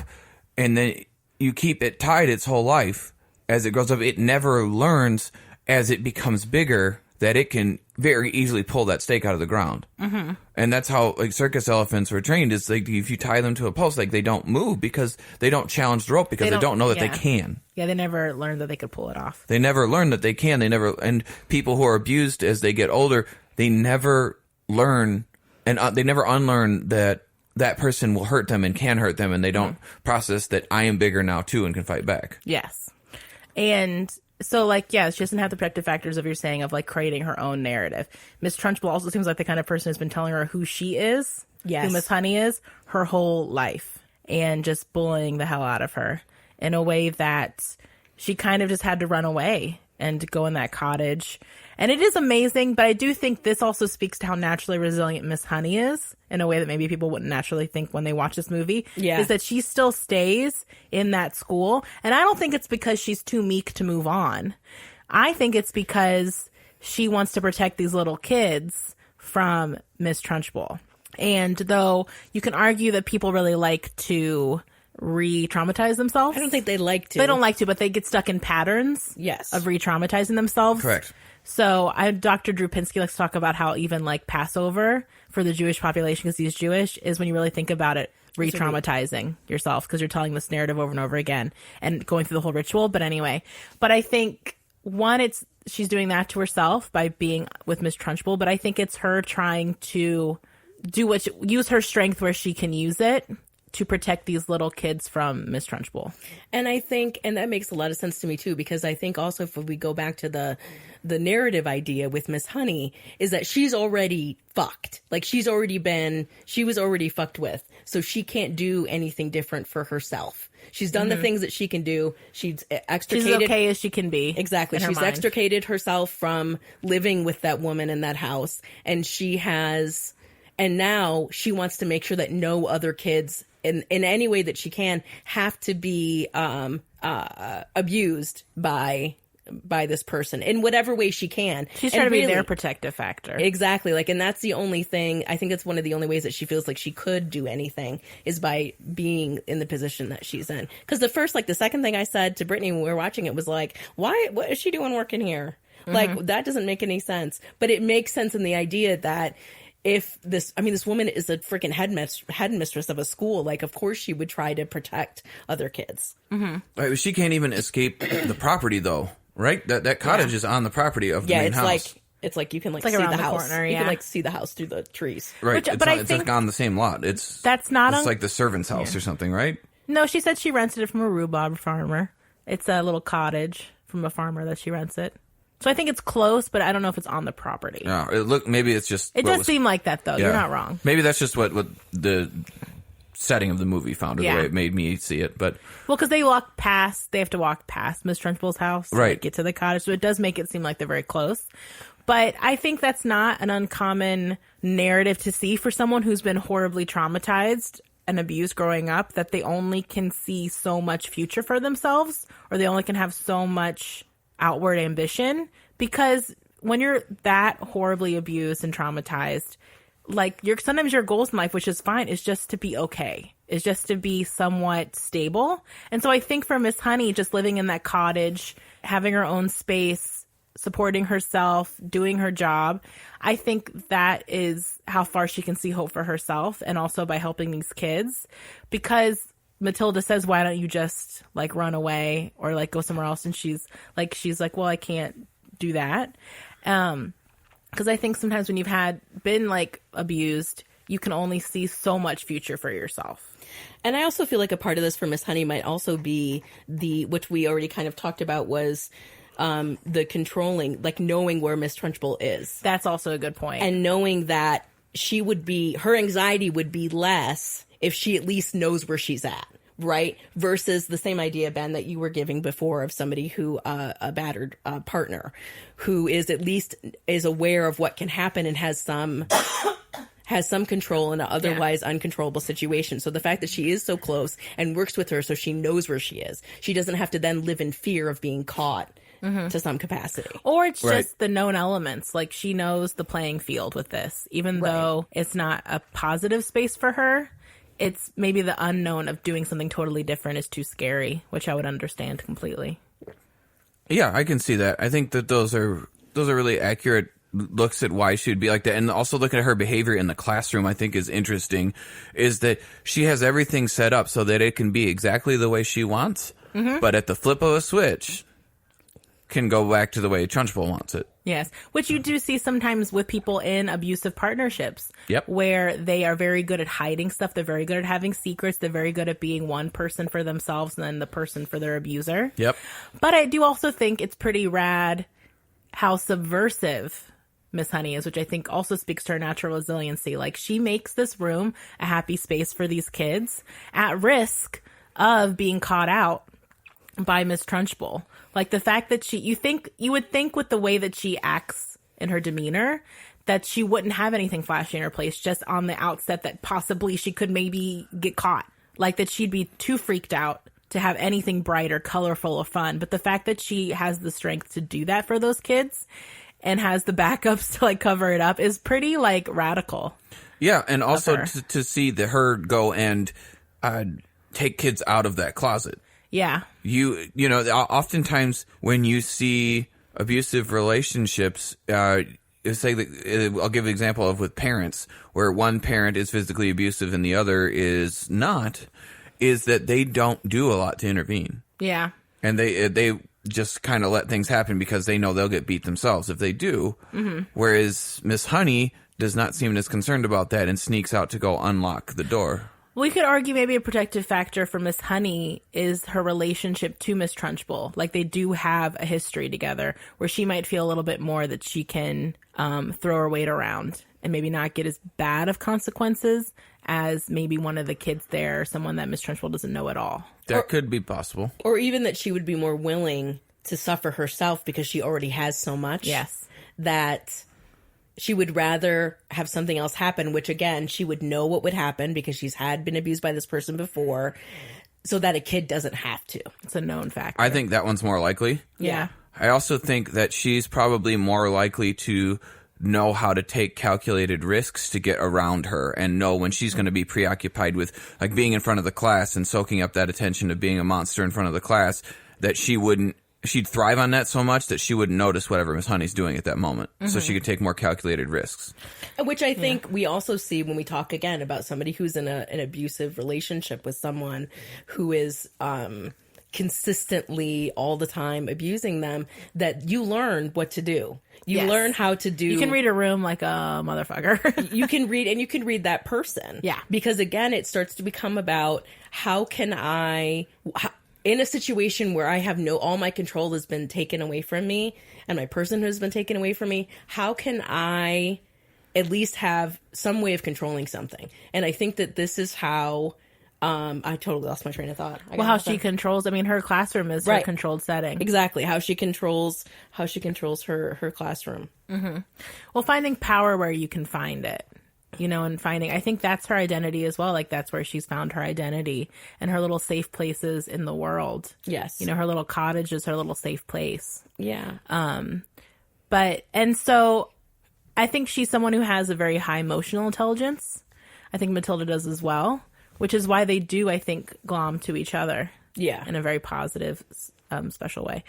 and then you keep it tied its whole life, as it grows up, it never learns. As it becomes bigger, that it can very easily pull that stake out of the ground. Mm-hmm. And that's how like circus elephants were trained. Is like if you tie them to a post, like they don't move because they don't challenge the rope because they don't know that they can. Yeah, they never learned that they could pull it off. They never learn that they can. And people who are abused as they get older, they never learn and they never unlearn that person will hurt them and can hurt them, and they don't process that I am bigger now too and can fight back. Yes. And so, like, yeah, she doesn't have the protective factors of you're saying of, like, creating her own narrative. Miss Trunchbull also seems like the kind of person who's been telling her who she is, who Miss Honey is, her whole life, and just bullying the hell out of her in a way that she kind of just had to run away and go in that cottage. And it is amazing, but I do think this also speaks to how naturally resilient Miss Honey is in a way that maybe people wouldn't naturally think when they watch this movie. Yeah. Is that she still stays in that school. And I don't think it's because she's too meek to move on. I think it's because she wants to protect these little kids from Miss Trunchbull. And though you can argue that people really like to re-traumatize themselves. I don't think they like to. They don't like to, but they get stuck in patterns of re-traumatizing themselves. Correct. So Dr. Drew Pinsky likes to talk about how even like Passover for the Jewish population, because he's Jewish, is when you really think about it, re-traumatizing yourself because you're telling this narrative over and over again and going through the whole ritual. But anyway, but I think she's doing that to herself by being with Miss Trunchbull, but I think it's her trying to use her strength where she can use it to protect these little kids from Miss Trunchbull. And I think, and that makes a lot of sense to me too, because I think also if we go back to the narrative idea with Miss Honey, is that she's already fucked. Like she was already fucked with. So she can't do anything different for herself. She's done the things that she can do. She's extricated. She's okay as she can be. Exactly. She's extricated herself from living with that woman in that house. And now she wants to make sure that no other kids in any way that she can have to be abused by this person in whatever way she can. She's trying to be their protective factor. Exactly. Like, and that's the only thing, I think it's one of the only ways that she feels like she could do anything is by being in the position that she's in. Because the second thing I said to Brittany when we were watching it was like, what is she doing working here? Like, that doesn't make any sense. But it makes sense in the idea that if this woman is a freaking headmistress of a school, like, of course she would try to protect other kids. Mm-hmm. Right, she can't even escape the property, though, right? That cottage is on the property of the main house. It's like you can see the house. Corner, you can like see the house through the trees. Right, it's like on the same lot. It's like the servant's house or something, right? No, she said she rented it from a rhubarb farmer. It's a little cottage from a farmer that she rents it. So I think it's close, but I don't know if it's on the property. Yeah, maybe it's just... It does seem like that, though. Yeah. You're not wrong. Maybe that's just what the setting of the movie found, or the way it made me see it. But well, because they have to walk past Miss Trunchbull's house to get to the cottage, so it does make it seem like they're very close. But I think that's not an uncommon narrative to see for someone who's been horribly traumatized and abused growing up, that they only can see so much future for themselves, or they only can have so much outward ambition, because when you're that horribly abused and traumatized, like sometimes your goals in life, which is fine, is just to be okay, is just to be somewhat stable. And so I think for Miss Honey, just living in that cottage, having her own space, supporting herself, doing her job, I think that is how far she can see hope for herself, and also by helping these kids. Because Matilda says, why don't you just like run away or like go somewhere else? And she's like, well, I can't do that. Because I think sometimes when you've been like abused, you can only see so much future for yourself. And I also feel like a part of this for Miss Honey might also be which we already kind of talked about, was the controlling, like knowing where Miss Trunchbull is. That's also a good point. And knowing that her anxiety would be less if she at least knows where she's at, right? Versus the same idea, Ben, that you were giving before of somebody who, a battered partner, who is at least is aware of what can happen and has some control in an otherwise uncontrollable situation. So the fact that she is so close and works with her so she knows where she is, she doesn't have to then live in fear of being caught to some capacity. Or it's just the known elements. Like, she knows the playing field with this, even though it's not a positive space for her. It's maybe the unknown of doing something totally different is too scary, which I would understand completely. Yeah, I can see that. I think that those are those are really accurate looks at why she would be like that. And also looking at her behavior in the classroom, I think is interesting, is that she has everything set up so that it can be exactly the way she wants, but at the flip of a switch can go back to the way Trunchbull wants it. Yes, which you do see sometimes with people in abusive partnerships. Yep. Where they are very good at hiding stuff. They're very good at having secrets. They're very good at being one person for themselves and then the person for their abuser. Yep. But I do also think it's pretty rad how subversive Miss Honey is, which I think also speaks to her natural resiliency. Like, she makes this room a happy space for these kids at risk of being caught out by Miss Trunchbull. Like, the fact that you would think with the way that she acts in her demeanor that she wouldn't have anything flashy in her place, just on the outset that possibly she could maybe get caught. Like, that she'd be too freaked out to have anything bright or colorful or fun. But the fact that she has the strength to do that for those kids and has the backups to like cover it up is pretty like radical. Yeah, and also to see her go and take kids out of that closet. Yeah. You know, oftentimes when you see abusive relationships, it's like I'll give an example of with parents, where one parent is physically abusive and the other is not, is that they don't do a lot to intervene. Yeah. And they just kind of let things happen because they know they'll get beat themselves if they do. Mm-hmm. Whereas Miss Honey does not seem as concerned about that and sneaks out to go unlock the door. We could argue maybe a protective factor for Miss Honey is her relationship to Miss Trunchbull. Like, they do have a history together where she might feel a little bit more that she can throw her weight around and maybe not get as bad of consequences as maybe one of the kids there, someone that Miss Trunchbull doesn't know at all. That could be possible. Or even that she would be more willing to suffer herself because she already has so much. Yes. That she would rather have something else happen, which again, she would know what would happen because she's been abused by this person before, so that a kid doesn't have to. It's a known factor. I think that one's more likely. Yeah. I also think that she's probably more likely to know how to take calculated risks to get around her and know when she's going to be preoccupied with like being in front of the class and soaking up that attention of being a monster in front of the class, that she'd thrive on that so much that she wouldn't notice whatever Miss Honey's doing at that moment. Mm-hmm. So she could take more calculated risks. Which I think we also see when we talk again about somebody who's in an abusive relationship with someone who is consistently all the time abusing them, that you learn what to do. You learn how to do. You can read a room like a motherfucker. You can read that person. Yeah. Because again, it starts to become about how can I, in a situation where I have all my control has been taken away from me and my person has been taken away from me, how can I at least have some way of controlling something? And I think that this is how, I totally lost my train of thought. How she controls, her classroom is her controlled setting. Exactly. How she controls her classroom. Mm-hmm. Well, finding power where you can find it. And I think that's her identity as well. Like, that's where she's found her identity and her little safe places in the world. Yes. Her little cottage is her little safe place. Yeah. And so I think she's someone who has a very high emotional intelligence. I think Matilda does as well, which is why they do, I think, glom to each other. Yeah. In a very positive, special way.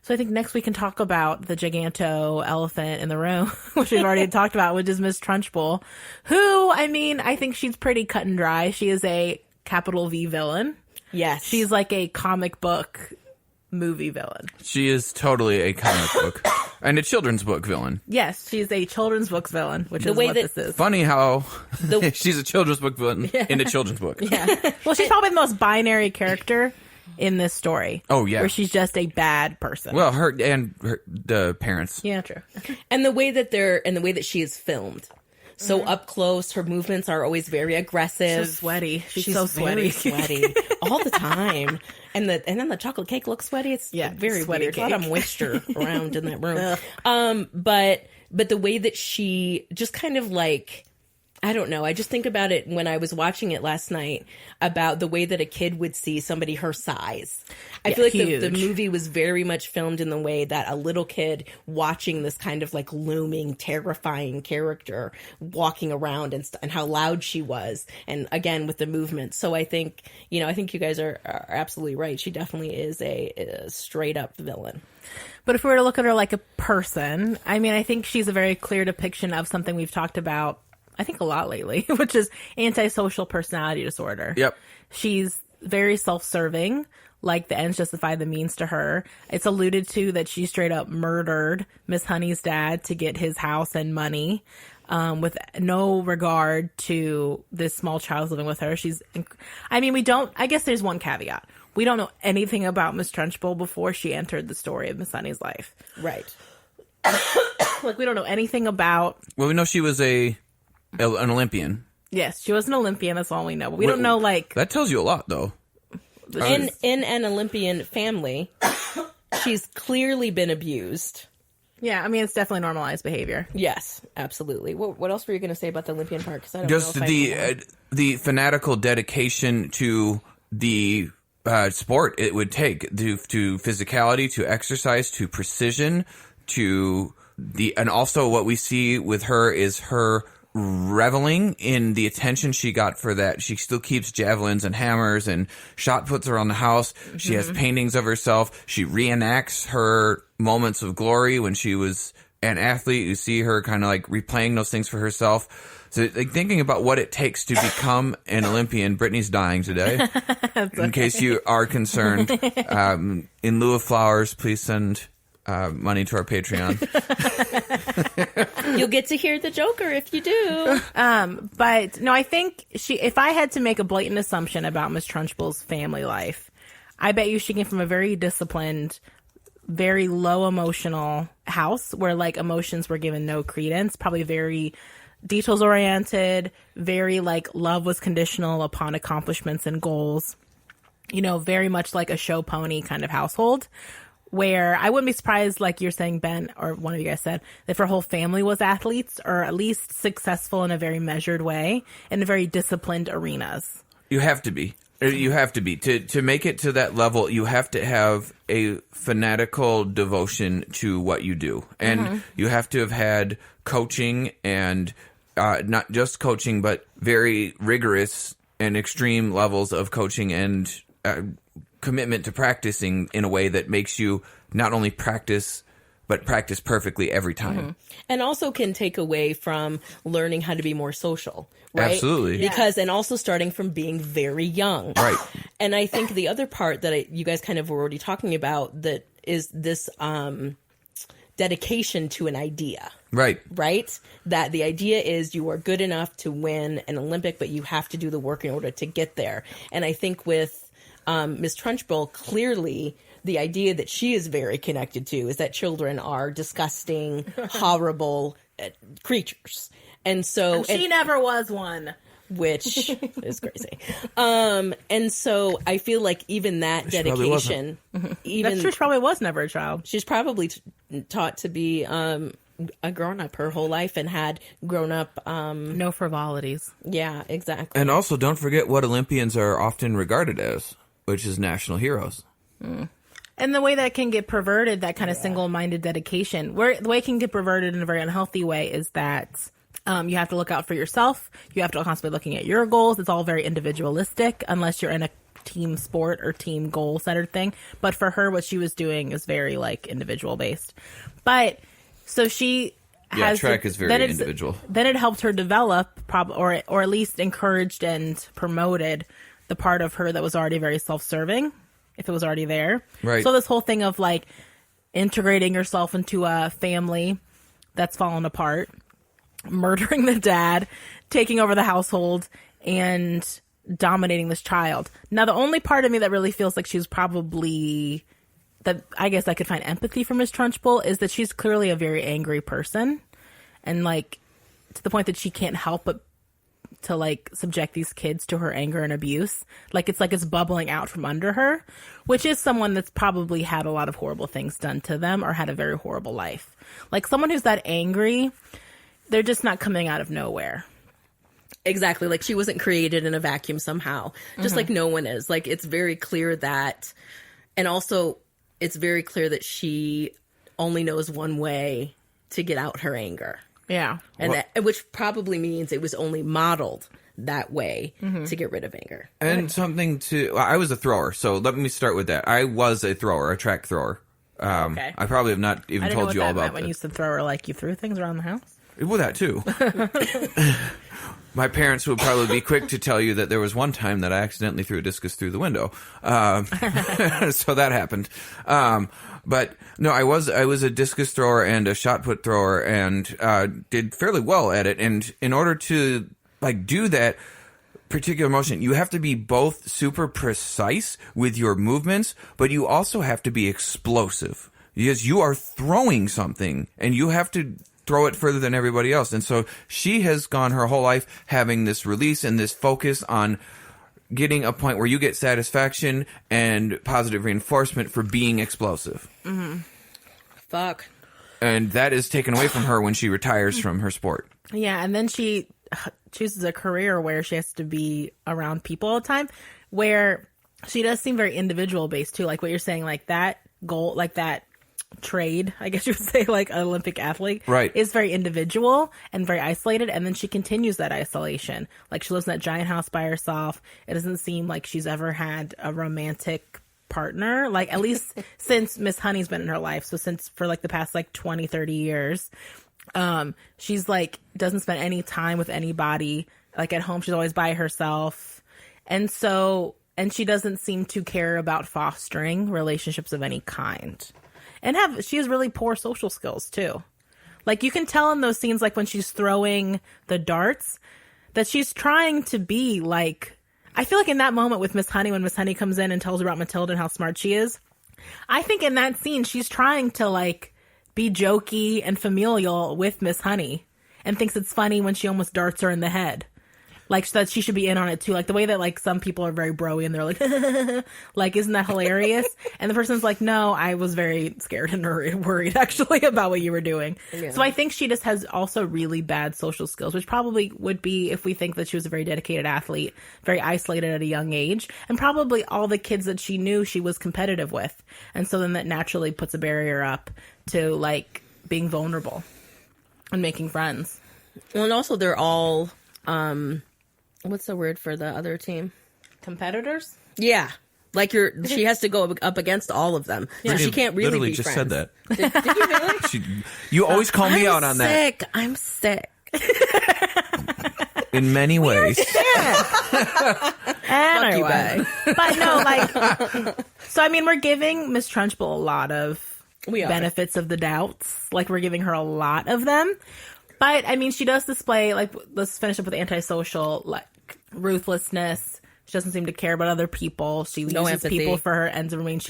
So I think next we can talk about the giganto elephant in the room, which we've already talked about, which is Miss Trunchbull, who, I think she's pretty cut and dry. She is a capital V villain. Yes. She's like a comic book movie villain. She is totally a comic book and a children's book villain. Yes, she's a children's books villain, which is what this is. Funny how she's a children's book villain in a children's book. Yeah. Well, she's probably the most binary character in this story. Oh, yeah. Where she's just a bad person. Well, the parents. Yeah, true. And the way that she is filmed. So up close, her movements are always very aggressive. She's sweaty. She's so sweaty. Very sweaty all the time. And then the chocolate cake looks sweaty. It's very sweaty weird. cake. A lot of moisture around in that room. But the way that she just kind of like I don't know. I just think about it when I was watching it last night about the way that a kid would see somebody her size. I feel like the movie was very much filmed in the way that a little kid watching this kind of like looming, terrifying character walking around and how loud she was. And again, with the movement. So I think you guys are absolutely right. She definitely is a straight up villain. But if we were to look at her like a person, I mean, I think she's a very clear depiction of something we've talked about, I think, a lot lately, which is antisocial personality disorder. Yep. She's very self-serving, like the ends justify the means to her. It's alluded to that she straight up murdered Miss Honey's dad to get his house and money, with no regard to this small child living with her. I guess there's one caveat. We don't know anything about Miss Trunchbull before she entered the story of Miss Honey's life. Right. Like, we don't know anything about... Well, we know she was an Olympian. Yes, she was an Olympian. That's all we know. But we don't know, like... That tells you a lot, though. In an Olympian family, she's clearly been abused. Yeah, I mean, it's definitely normalized behavior. Yes, absolutely. What else were you going to say about the Olympian part? Because I don't Just know if the fanatical dedication to the sport it would take, to physicality, to exercise, to precision, and also what we see with her is her reveling in the attention she got for that. She still keeps javelins and hammers and shot puts around the house. Mm-hmm. She has paintings of herself. She reenacts her moments of glory when she was an athlete. You see her kind of like replaying those things for herself. So, like, thinking about what it takes to become an Olympian. Brittany's dying today. In case you are concerned, in lieu of flowers, please send money to our Patreon. You'll get to hear the Joker if you do. But no, I think if I had to make a blatant assumption about Miss Trunchbull's family life, I bet you she came from a very disciplined, very low emotional house where like emotions were given no credence, probably very details oriented, very like love was conditional upon accomplishments and goals, very much like a show pony kind of household, where I wouldn't be surprised, like you're saying, Ben, or one of you guys said, that her whole family was athletes or at least successful in a very measured way in very disciplined arenas. You have to be. You have to be. To make it to that level, you have to have a fanatical devotion to what you do. And you have to have had coaching and not just coaching, but very rigorous and extreme levels of coaching and commitment to practicing in a way that makes you not only practice, but practice perfectly every time. And also can take away from learning how to be more social, right? Absolutely. Because, and also starting from being very young. Right. And I think the other part that you guys kind of were already talking about that is this dedication to an idea. Right. Right? That the idea is you are good enough to win an Olympic, but you have to do the work in order to get there. And I think with Miss Trunchbull, clearly the idea that she is very connected to is that children are disgusting, horrible creatures. And so... she never was one. Which is crazy. And so I feel like even that dedication... That's true. She probably was never a child. She's probably taught to be a grown-up her whole life and had grown-up... no frivolities. Yeah, exactly. And also, don't forget what Olympians are often regarded as, which is national heroes. And the way that can get perverted, that kind of single-minded dedication, the way it can get perverted in a very unhealthy way is that you have to look out for yourself. You have to constantly looking at your goals. It's all very individualistic unless you're in a team sport or team goal-centered thing. But for her, what she was doing is very, like, individual-based. But, so she... track is very individual. Then it helped her develop, or at least encouraged and promoted the part of her that was already very self-serving, if it was already there. Right. So this whole thing of like integrating yourself into a family that's fallen apart, murdering the dad, taking over the household, and dominating this child. Now, the only part of me that really feels like she's probably... that I guess I could find empathy for Miss Trunchbull is that she's clearly a very angry person, and like to the point that she can't help but to like subject these kids to her anger and abuse. Like it's bubbling out from under her, which is someone that's probably had a lot of horrible things done to them or had a very horrible life. Like someone who's that angry, they're just not coming out of nowhere. Exactly. Like, she wasn't created in a vacuum somehow. Just like no one is. Like, it's very clear that... And also, it's very clear that she only knows one way to get out her anger. Yeah. And which probably means it was only modeled that way to get rid of anger. And I was a thrower, so let me start with that. I was a thrower, a track thrower. Okay. I probably have not even told you all about when that. you said thrower, like you threw things around the house? Well, that too. My parents would probably be quick to tell you that there was one time that I accidentally threw a discus through the window. So that happened. But no, I was a discus thrower and a shot put thrower, and did fairly well at it. And in order to do that particular motion, you have to be both super precise with your movements, but you also have to be explosive, because you are throwing something and you have to throw it further than everybody else. And so she has gone her whole life having this release and this focus on getting a point where you get satisfaction and positive reinforcement for being explosive. Fuck. And that is taken away from her when she retires from her sport. Yeah, and then she chooses a career where she has to be around people all the time, where she does seem very individual based too. Like what you're saying, like that goal, like that trade, I guess you would say, like an Olympic athlete, right, is very individual and very isolated. And then she continues that isolation. Like she lives in that giant house by herself. It doesn't seem like she's ever had a romantic partner, like at least since Miss Honey's been in her life. So since for like the past like 20, 30 years, she's like doesn't spend any time with anybody. Like at home, she's always by herself. And she doesn't seem to care about fostering relationships of any kind. And she has really poor social skills too. Like you can tell in those scenes, like when she's throwing the darts, that she's trying to be like, I feel like in that moment with Miss Honey, when Miss Honey comes in and tells her about Matilda and how smart she is, I think in that scene, she's trying to like be jokey and familial with Miss Honey and thinks it's funny when she almost darts her in the head. Like that she should be in on it too. Like the way that like some people are very broy and they're like, like, isn't that hilarious? And the person's like, no, I was very scared and worried actually about what you were doing. Yeah. So I think she just has also really bad social skills, which probably would be if we think that she was a very dedicated athlete, very isolated at a young age, and probably all the kids that she knew she was competitive with. And so then that naturally puts a barrier up to like being vulnerable and making friends. Well, and also they're all, what's the word for the other team? Competitors? Yeah. Like she has to go up against all of them. Yeah. So she can't really literally be just friends. said Did that. you really? You always call me out on that. I'm sick. In many ways. Anyway. But no, like, so I mean, we're giving Miss Trunchbull a lot of benefits of the doubts. Like we're giving her a lot of them. But, I mean, she does display, like, let's finish up with Antisocial, like, ruthlessness. She doesn't seem to care about other people. She uses people for her ends of means.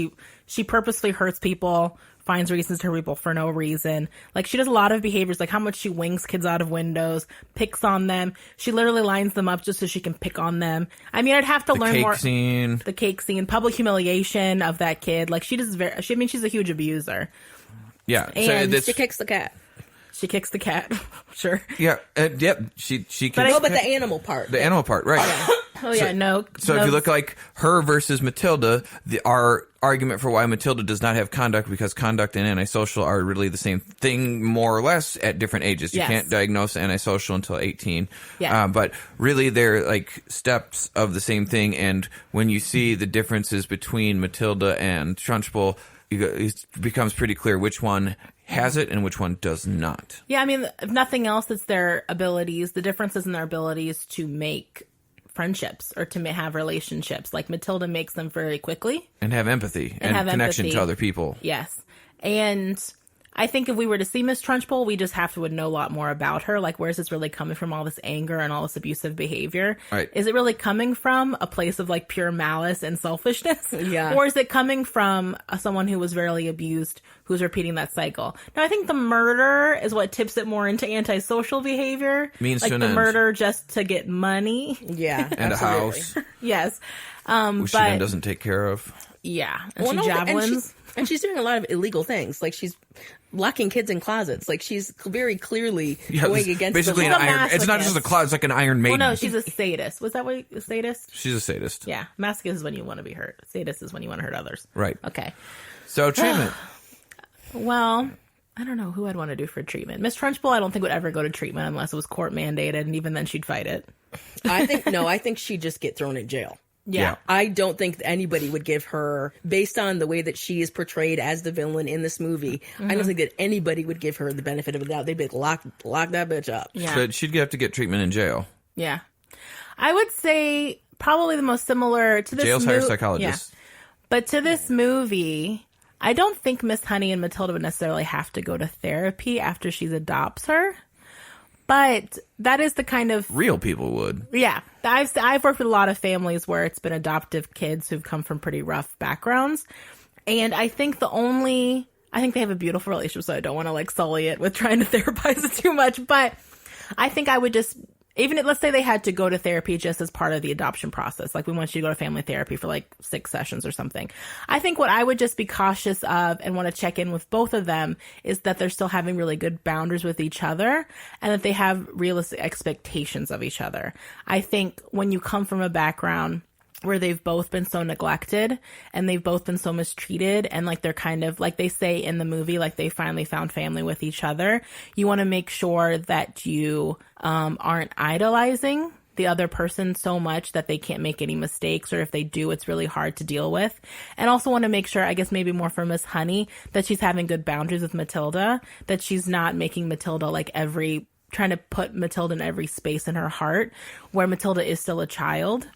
She purposely hurts people, finds reasons to hurt people for no reason. Like, she does a lot of behaviors, like how much she wings kids out of windows, picks on them. She literally lines them up just so she can pick on them. I mean, I'd have to learn more. The cake scene, public humiliation of that kid. Like, she's a huge abuser. Yeah. And she kicks the cat. She kicks the cat. Sure. Yeah. Yep. She kicks but the animal part. The animal part, right. Oh, yeah. So if you look like her versus Matilda, our argument for why Matilda does not have conduct, because conduct and antisocial are really the same thing, more or less, at different ages. You can't diagnose antisocial until 18. Yeah. But really, they're like steps of the same thing. And when you see the differences between Matilda and Trunchbull, it becomes pretty clear which one has it and which one does not. Yeah, I mean, if nothing else, it's their abilities, the differences in their abilities to make friendships or to have relationships. Like Matilda makes them very quickly. And have empathy and connection to other people. Yes. And I think if we were to see Miss Trunchbull, we just would know a lot more about her. Like, where's this really coming from, all this anger and all this abusive behavior? Right. Is it really coming from a place of, like, pure malice and selfishness? Yeah. Or is it coming from someone who was very abused, who's repeating that cycle? Now, I think the murder is what tips it more into antisocial behavior. Means like to an the end. Murder just to get money. Yeah. And absolutely. a house. Yes. Which she then doesn't take care of. Yeah. And she javelins. And she's doing a lot of illegal things. Like she's locking kids in closets. Like, she's very clearly Yeah, going it's against basically the an law. She's a iron. It's not just a masochist. closet; it's like an Iron Well, Maiden. no, she's a sadist. Was that what a sadist? She's a sadist. Yeah, masochist is when you want to be hurt. Sadist is when you want to hurt others. Right. Okay. So treatment. Well, I don't know who I'd want to do for treatment. Miss Trunchbull, I don't think would ever go to treatment unless it was court mandated, and even then she'd fight it. I think she'd just get thrown in jail. Yeah. I don't think anybody would give her, based on the way that she is portrayed as the villain in this movie, I don't think that anybody would give her the benefit of the doubt. They'd be like, lock that bitch up. Yeah. But she'd have to get treatment in jail. Yeah. I would say probably the most similar to this Jails hire psychologists. Yeah. But to this movie, I don't think Miss Honey and Matilda would necessarily have to go to therapy after she adopts her. But that is the kind of... Real people would. Yeah. I've worked with a lot of families where it's been adoptive kids who've come from pretty rough backgrounds. And I think they have a beautiful relationship, so I don't want to like sully it with trying to therapize it too much. But I think I would just... let's say they had to go to therapy just as part of the adoption process. Like, we want you to go to family therapy for like 6 sessions or something. I think what I would just be cautious of and want to check in with both of them is that they're still having really good boundaries with each other and that they have realistic expectations of each other. I think when you come from a background where they've both been so neglected and they've both been so mistreated and like they're kind of like they say in the movie, like they finally found family with each other. You want to make sure that you aren't idolizing the other person so much that they can't make any mistakes, or if they do, it's really hard to deal with. And also want to make sure, I guess maybe more for Miss Honey, that she's having good boundaries with Matilda, that she's not making Matilda like trying to put Matilda in every space in her heart where Matilda is still a child.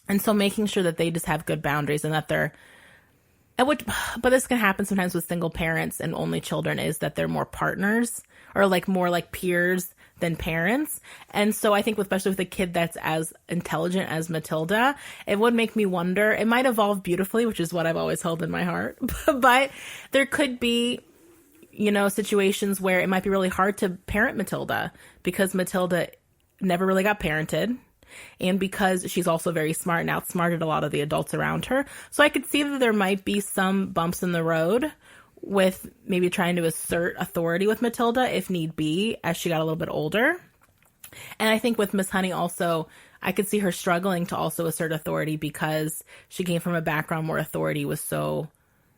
And so making sure that they just have good boundaries and that but this can happen sometimes with single parents and only children, is that they're more partners or like more like peers than parents. And so I think especially with a kid that's as intelligent as Matilda, it would make me wonder, it might evolve beautifully, which is what I've always held in my heart, but there could be, situations where it might be really hard to parent Matilda because Matilda never really got parented. And because she's also very smart and outsmarted a lot of the adults around her. So I could see that there might be some bumps in the road with maybe trying to assert authority with Matilda if need be as she got a little bit older. And I think with Miss Honey also, I could see her struggling to also assert authority because she came from a background where authority was so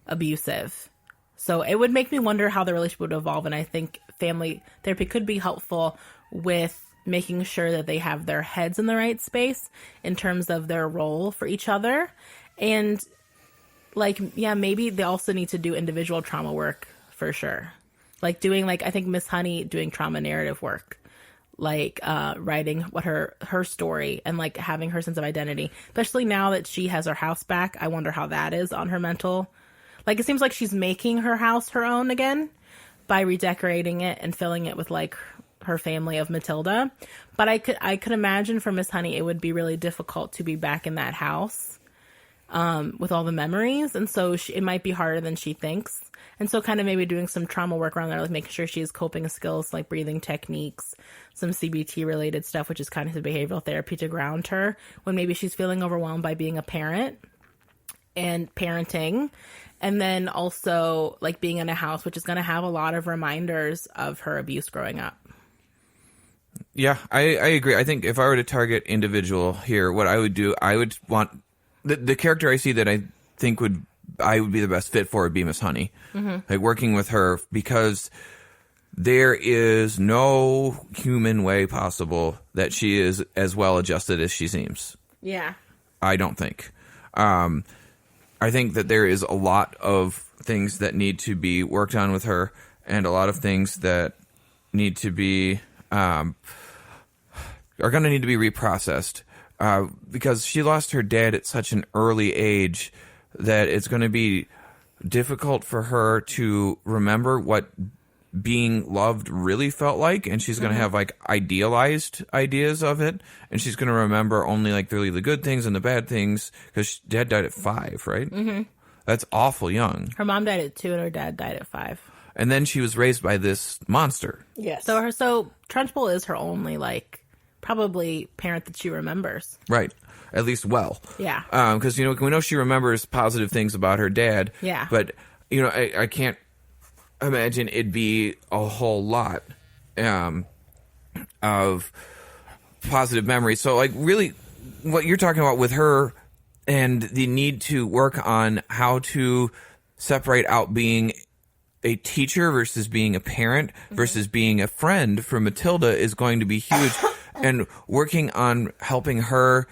abusive. So it would make me wonder how the relationship would evolve. And I think family therapy could be helpful with making sure that they have their heads in the right space in terms of their role for each other. And maybe they also need to do individual trauma work for sure. Like doing I think Miss Honey doing trauma narrative work, writing what her story and like having her sense of identity, especially now that she has her house back. I wonder how that is on her mental. Like, it seems like she's making her house her own again by redecorating it and filling it with like her family of Matilda. But I could imagine for Miss Honey, it would be really difficult to be back in that house with all the memories. And so it might be harder than she thinks. And so kind of maybe doing some trauma work around there, like making sure she has coping skills, like breathing techniques, some CBT related stuff, which is kind of behavioral therapy to ground her when maybe she's feeling overwhelmed by being a parent and parenting. And then also like being in a house, which is going to have a lot of reminders of her abuse growing up. Yeah, I agree. I think if I were to target individual here, what I would do, I would want the character I see that I think I would be the best fit for would be Miss Honey. Mm-hmm. Like working with her, because there is no human way possible that she is as well adjusted as she seems. Yeah. I don't think. I think that there is a lot of things that need to be worked on with her, and a lot of things that need to be are going to need to be reprocessed because she lost her dad at such an early age that it's going to be difficult for her to remember what being loved really felt like, and she's going to have like idealized ideas of it, and she's going to remember only like really the good things and the bad things because dad died at 5, right? Mm-hmm. That's awful young. Her mom died at 2 and her dad died at 5. And then she was raised by this monster. Yes. So Trunchbull is her only probably parent that she remembers. Right. At least well. Yeah. Because we know she remembers positive things about her dad. Yeah. But I can't imagine it'd be a whole lot of positive memories. So, like, really, what you're talking about with her and the need to work on how to separate out being a teacher versus being a parent versus being a friend for Matilda is going to be huge. And working on helping her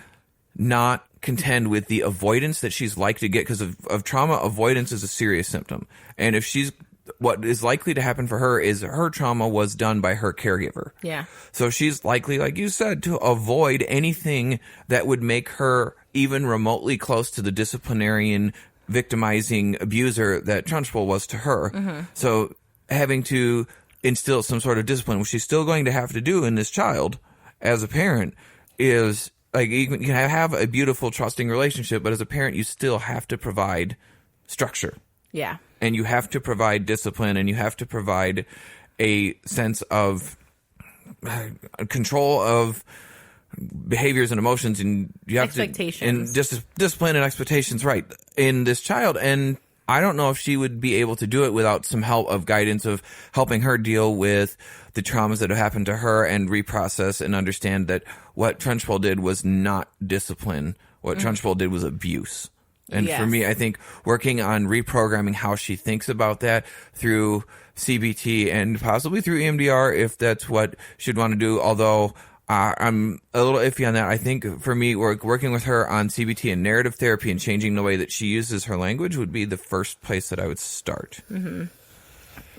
not contend with the avoidance that she's like to get, because of trauma, avoidance is a serious symptom. And if what is likely to happen for her is her trauma was done by her caregiver. Yeah. So she's likely, like you said, to avoid anything that would make her even remotely close to the disciplinarian, victimizing abuser that Trunchbull was to her. So having to instill some sort of discipline, which she's still going to have to do in this child as a parent, is like, you can have a beautiful, trusting relationship, but as a parent, you still have to provide structure. Yeah. And you have to provide discipline, and you have to provide a sense of control of behaviors and emotions, and you have expectations. And just discipline and expectations, right, in this child. And I don't know if she would be able to do it without some help of guidance of helping her deal with the traumas that have happened to her and reprocess and understand that what Trunchbull did was not discipline. What Trunchbull did was abuse. And for me, I think working on reprogramming how she thinks about that through CBT and possibly through EMDR, if that's what she'd want to do, although I'm a little iffy on that. I think for me, working with her on CBT and narrative therapy and changing the way that she uses her language would be the first place that I would start. Mm-hmm.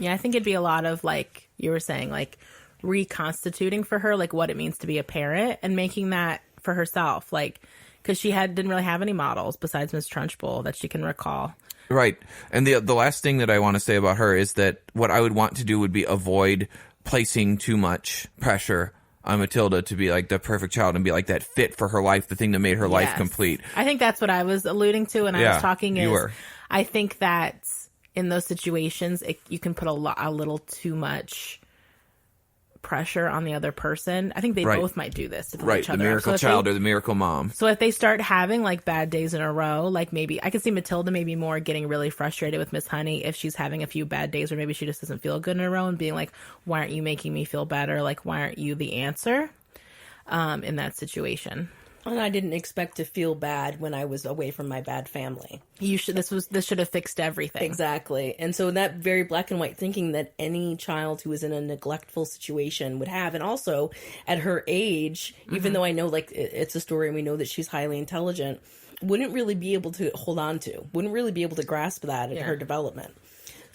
Yeah, I think it'd be a lot of, like you were saying, like reconstituting for her, like what it means to be a parent and making that for herself, like, because she didn't really have any models besides Miss Trunchbull that she can recall. Right. And the last thing that I want to say about her is that what I would want to do would be avoid placing too much pressure on Matilda to be like the perfect child and be like that fit for her life, the thing that made her life complete. I think that's what I was alluding to when I was talking. I think that in those situations, you can put a little too much pressure on the other person. I think they both might do this to pull each other the miracle child or the miracle mom. So if they start having like bad days in a row, like maybe I could see Matilda maybe more getting really frustrated with Miss Honey if she's having a few bad days, or maybe she just doesn't feel good in a row, and being like, why aren't you making me feel better? Like, why aren't you the answer in that situation? And I didn't expect to feel bad when I was away from my bad family. This should have fixed everything. Exactly. And so that very black and white thinking that any child who is in a neglectful situation would have, and also at her age, even though I know like it's a story and we know that she's highly intelligent, wouldn't really be able to hold on to, wouldn't really be able to grasp that in her development.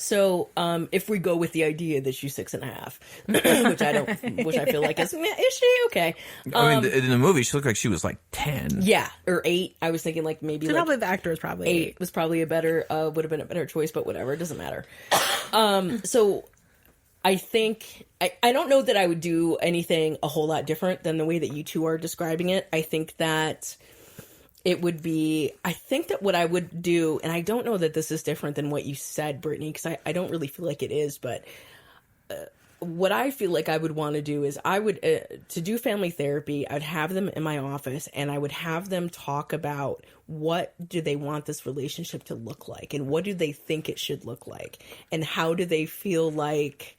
So, if we go with the idea that she's 6.5, which I feel like is she okay? I mean, in the movie, she looked like she was like 10. Yeah, or 8. I was thinking like maybe. So probably the actor was probably 8 was probably would have been a better choice, but whatever, it doesn't matter. So I think I don't know that I would do anything a whole lot different than the way that you two are describing it. I think that. I think that what I would do, and I don't know that this is different than what you said, Brittany, because I don't really feel like it is, but what I feel like I would want to do is to do family therapy, I'd have them in my office and I would have them talk about what do they want this relationship to look like and what do they think it should look like and how do they feel like,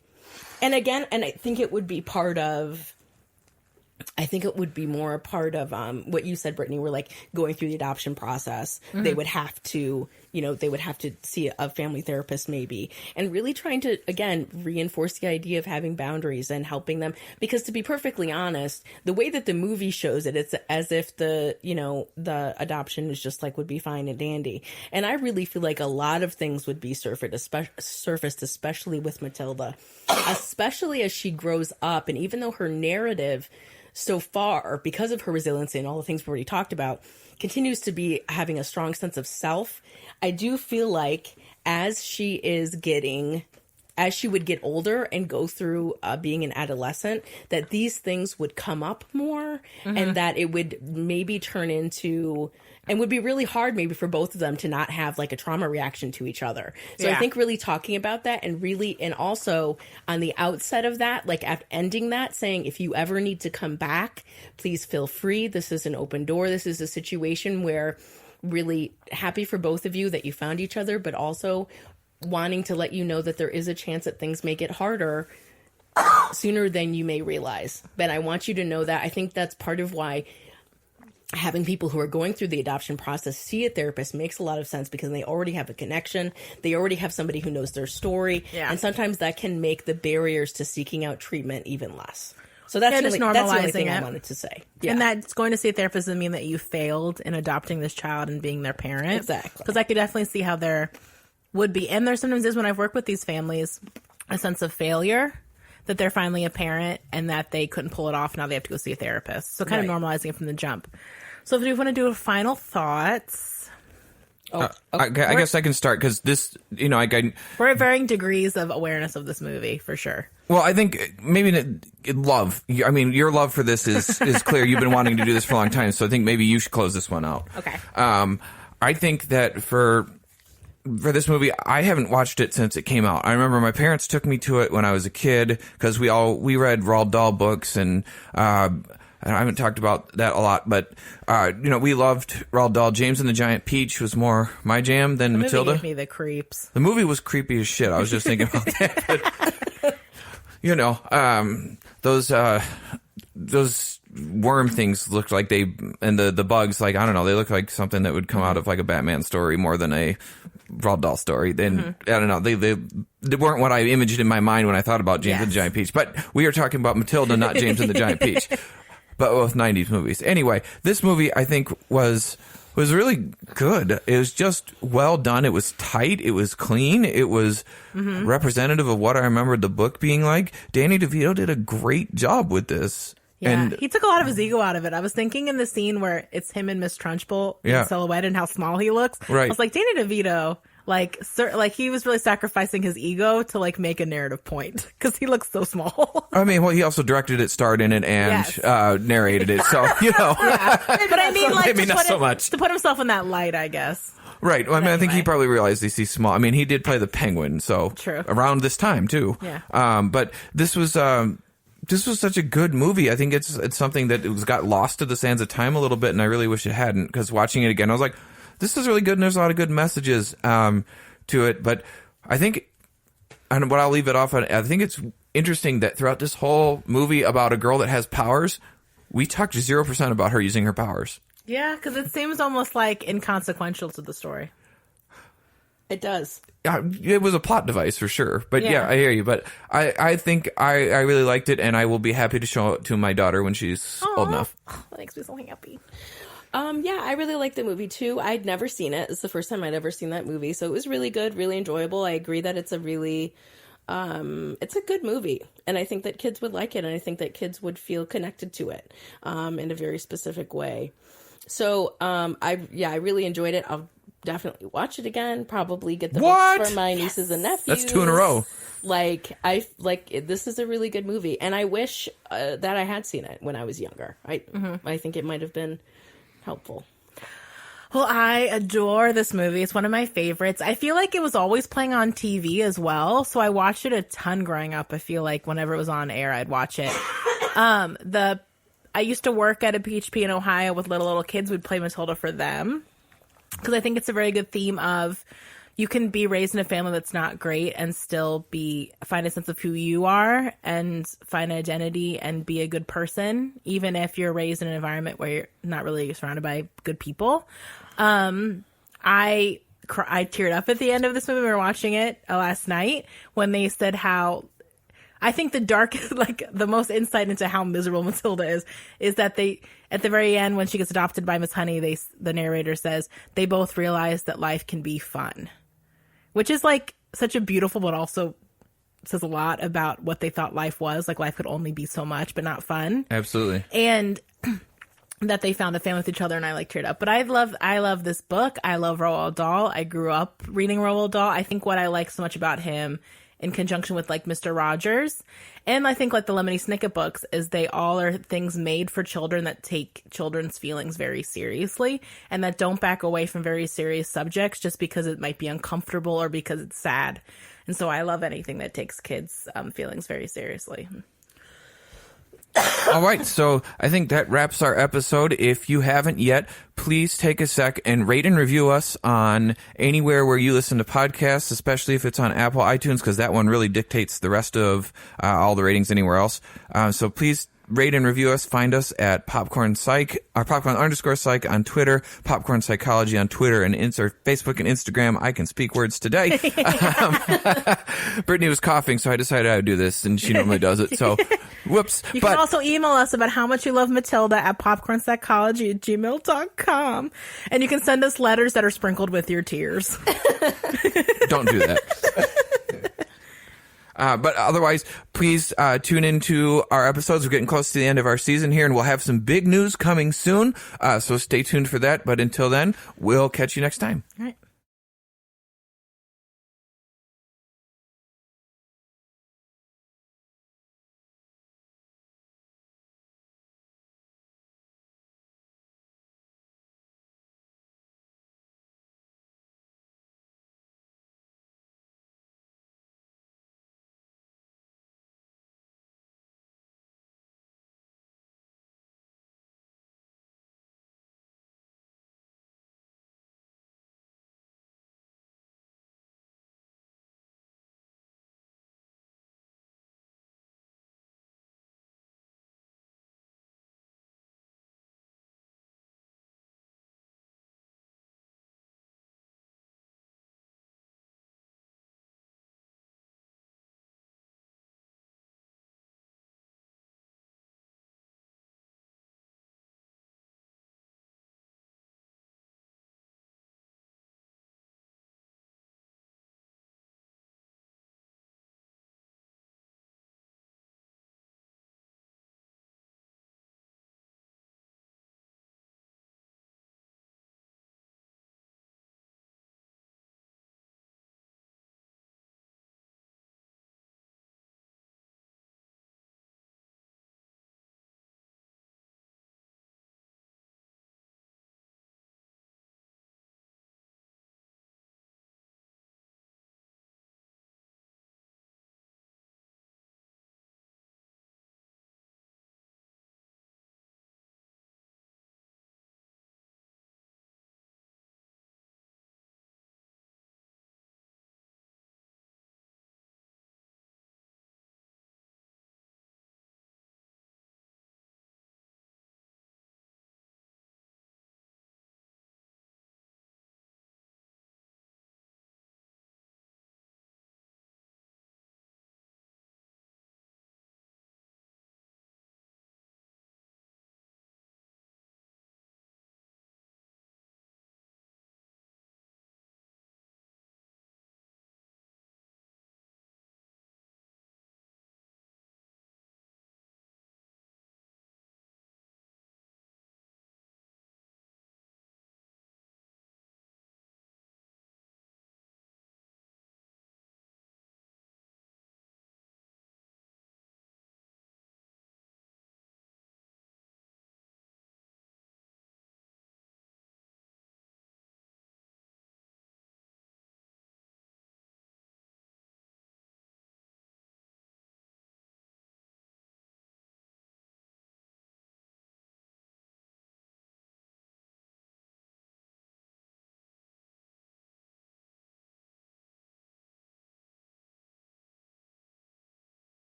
and I think it would be more a part of what you said, Brittany, were like going through the adoption process. Mm-hmm. They would have to see a family therapist maybe, and really trying to, again, reinforce the idea of having boundaries and helping them. Because to be perfectly honest, the way that the movie shows it, it's as if the adoption is just like would be fine and dandy. And I really feel like a lot of things would be surfaced, especially with Matilda, especially as she grows up. And even though her narrative so far, because of her resiliency and all the things we already talked about, continues to be having a strong sense of self, I do feel like as she would get older and go through being an adolescent, that these things would come up more, and that it would maybe turn into, and would be really hard maybe for both of them to not have like a trauma reaction to each other. So I think really talking about that and also on the outset of that, like at ending that, saying, if you ever need to come back, please feel free. This is an open door. This is a situation where really happy for both of you that you found each other, but also wanting to let you know that there is a chance that things may get harder sooner than you may realize. But I want you to know that. I think that's part of why having people who are going through the adoption process see a therapist makes a lot of sense, because they already have a connection. They already have somebody who knows their story. Yeah. And sometimes that can make the barriers to seeking out treatment even less. So that's, that's the only thing I wanted to say. Yeah. And that's going to see a therapist doesn't mean that you failed in adopting this child and being their parent. Exactly. Because I could definitely see how there would be. And there sometimes is, when I've worked with these families, a sense of failure, that they're finally a parent and that they couldn't pull it off. Now they have to go see a therapist. So kind of normalizing it from the jump. So if you want to do a final thoughts. I guess I can start, because this, we're at varying degrees of awareness of this movie, for sure. Well, I think maybe love. I mean, your love for this is clear. You've been wanting to do this for a long time, so I think maybe you should close this one out. Okay. I think that for this movie, I haven't watched it since it came out. I remember my parents took me to it when I was a kid, because we read Roald Dahl books, and I haven't talked about that a lot, but we loved Roald Dahl. James and the Giant Peach was more my jam than Matilda. Gave me the creeps. The movie was creepy as shit. I was just thinking about that. But, those worm things looked like and the bugs, like, I don't know, they look like something that would come out of like a Batman story more than a Roald Dahl story. Then I don't know, they weren't what I imaged in my mind when I thought about James and the Giant Peach. But we are talking about Matilda, not James and the Giant Peach. But both 90s movies. Anyway, this movie, I think, was really good. It was just well done. It was tight. It was clean. It was representative of what I remembered the book being like. Danny DeVito did a great job with this. Yeah, and he took a lot of his ego out of it. I was thinking in the scene where it's him and Miss Trunchbull in silhouette and how small he looks. Right. I was like, Danny DeVito, like he was really sacrificing his ego to like make a narrative point, because he looks so small. I mean, well, he also directed it, starred in it, and narrated it. So, Yeah. But I mean, like, maybe not so much to put himself in that light, I guess. Right. Well, I mean, I think he probably realized he's small. I mean, he did play the Penguin, so true, around this time too. Yeah. But this was such a good movie. I think it's something that got lost to the sands of time a little bit, and I really wish it hadn't, because watching it again, I was like, this is really good, and there's a lot of good messages to it. But I think, and what I'll leave it off on, I think it's interesting that throughout this whole movie about a girl that has powers, we talked 0% about her using her powers. Yeah, because it seems almost like inconsequential to the story. It does. It was a plot device for sure. But yeah, I hear you. But I think I really liked it, and I will be happy to show it to my daughter when she's old enough. That makes me so happy. Yeah, I really liked the movie too. I'd never seen it. It's the first time I'd ever seen that movie. So it was really good, really enjoyable. I agree that it's a really, it's a good movie. And I think that kids would like it. And I think that kids would feel connected to it in a very specific way. So I really enjoyed it. I'll definitely watch it again. Probably get the books for my nieces and nephews. That's 2 in a row. This is a really good movie. And I wish that I had seen it when I was younger. I think it might have been helpful. Well, I adore this movie. It's one of my favorites. I feel like it was always playing on TV as well, so I watched it a ton growing up. I feel like whenever it was on air, I'd watch it. I used to work at a PHP in Ohio with little kids. We'd play Matilda for them, because I think it's a very good theme of you can be raised in a family that's not great and still find a sense of who you are and find find and be a good person, even if you're raised in an environment where you're not really surrounded by good people. I teared up at the end of this movie. We were watching it last night when they said how, I think the most insight into how miserable Matilda is that at the very end, when she gets adopted by Miss Honey, the narrator says they both realize that life can be fun, which is like such a beautiful, but also says a lot about what they thought life was. Like, life could only be so much, but not fun. Absolutely. And that they found a family with each other, and I teared up. But I love this book. I love Roald Dahl. I grew up reading Roald Dahl. I think what I like so much about him, in conjunction with like Mr. Rogers, and I think like the Lemony Snicket books, is they all are things made for children that take children's feelings very seriously and that don't back away from very serious subjects just because it might be uncomfortable or because it's sad. And so I love anything that takes kids' feelings very seriously. All right, so I think that wraps our episode. If you haven't yet, please take a sec and rate and review us on anywhere where you listen to podcasts, especially if it's on Apple iTunes, because that one really dictates the rest of all the ratings anywhere else. So please rate and review us. Find us at Popcorn Psych, or Popcorn_Psych on Twitter, Popcorn Psychology on Twitter and Facebook and Instagram. I can speak words today. Brittany was coughing, so I decided I would do this, and she normally does it. So, whoops. You can also email us about how much you love Matilda at popcornpsychology@gmail.com. And you can send us letters that are sprinkled with your tears. Don't do that. But otherwise, please tune into our episodes. We're getting close to the end of our season here, and we'll have some big news coming soon. So stay tuned for that. But until then, we'll catch you next time. All right.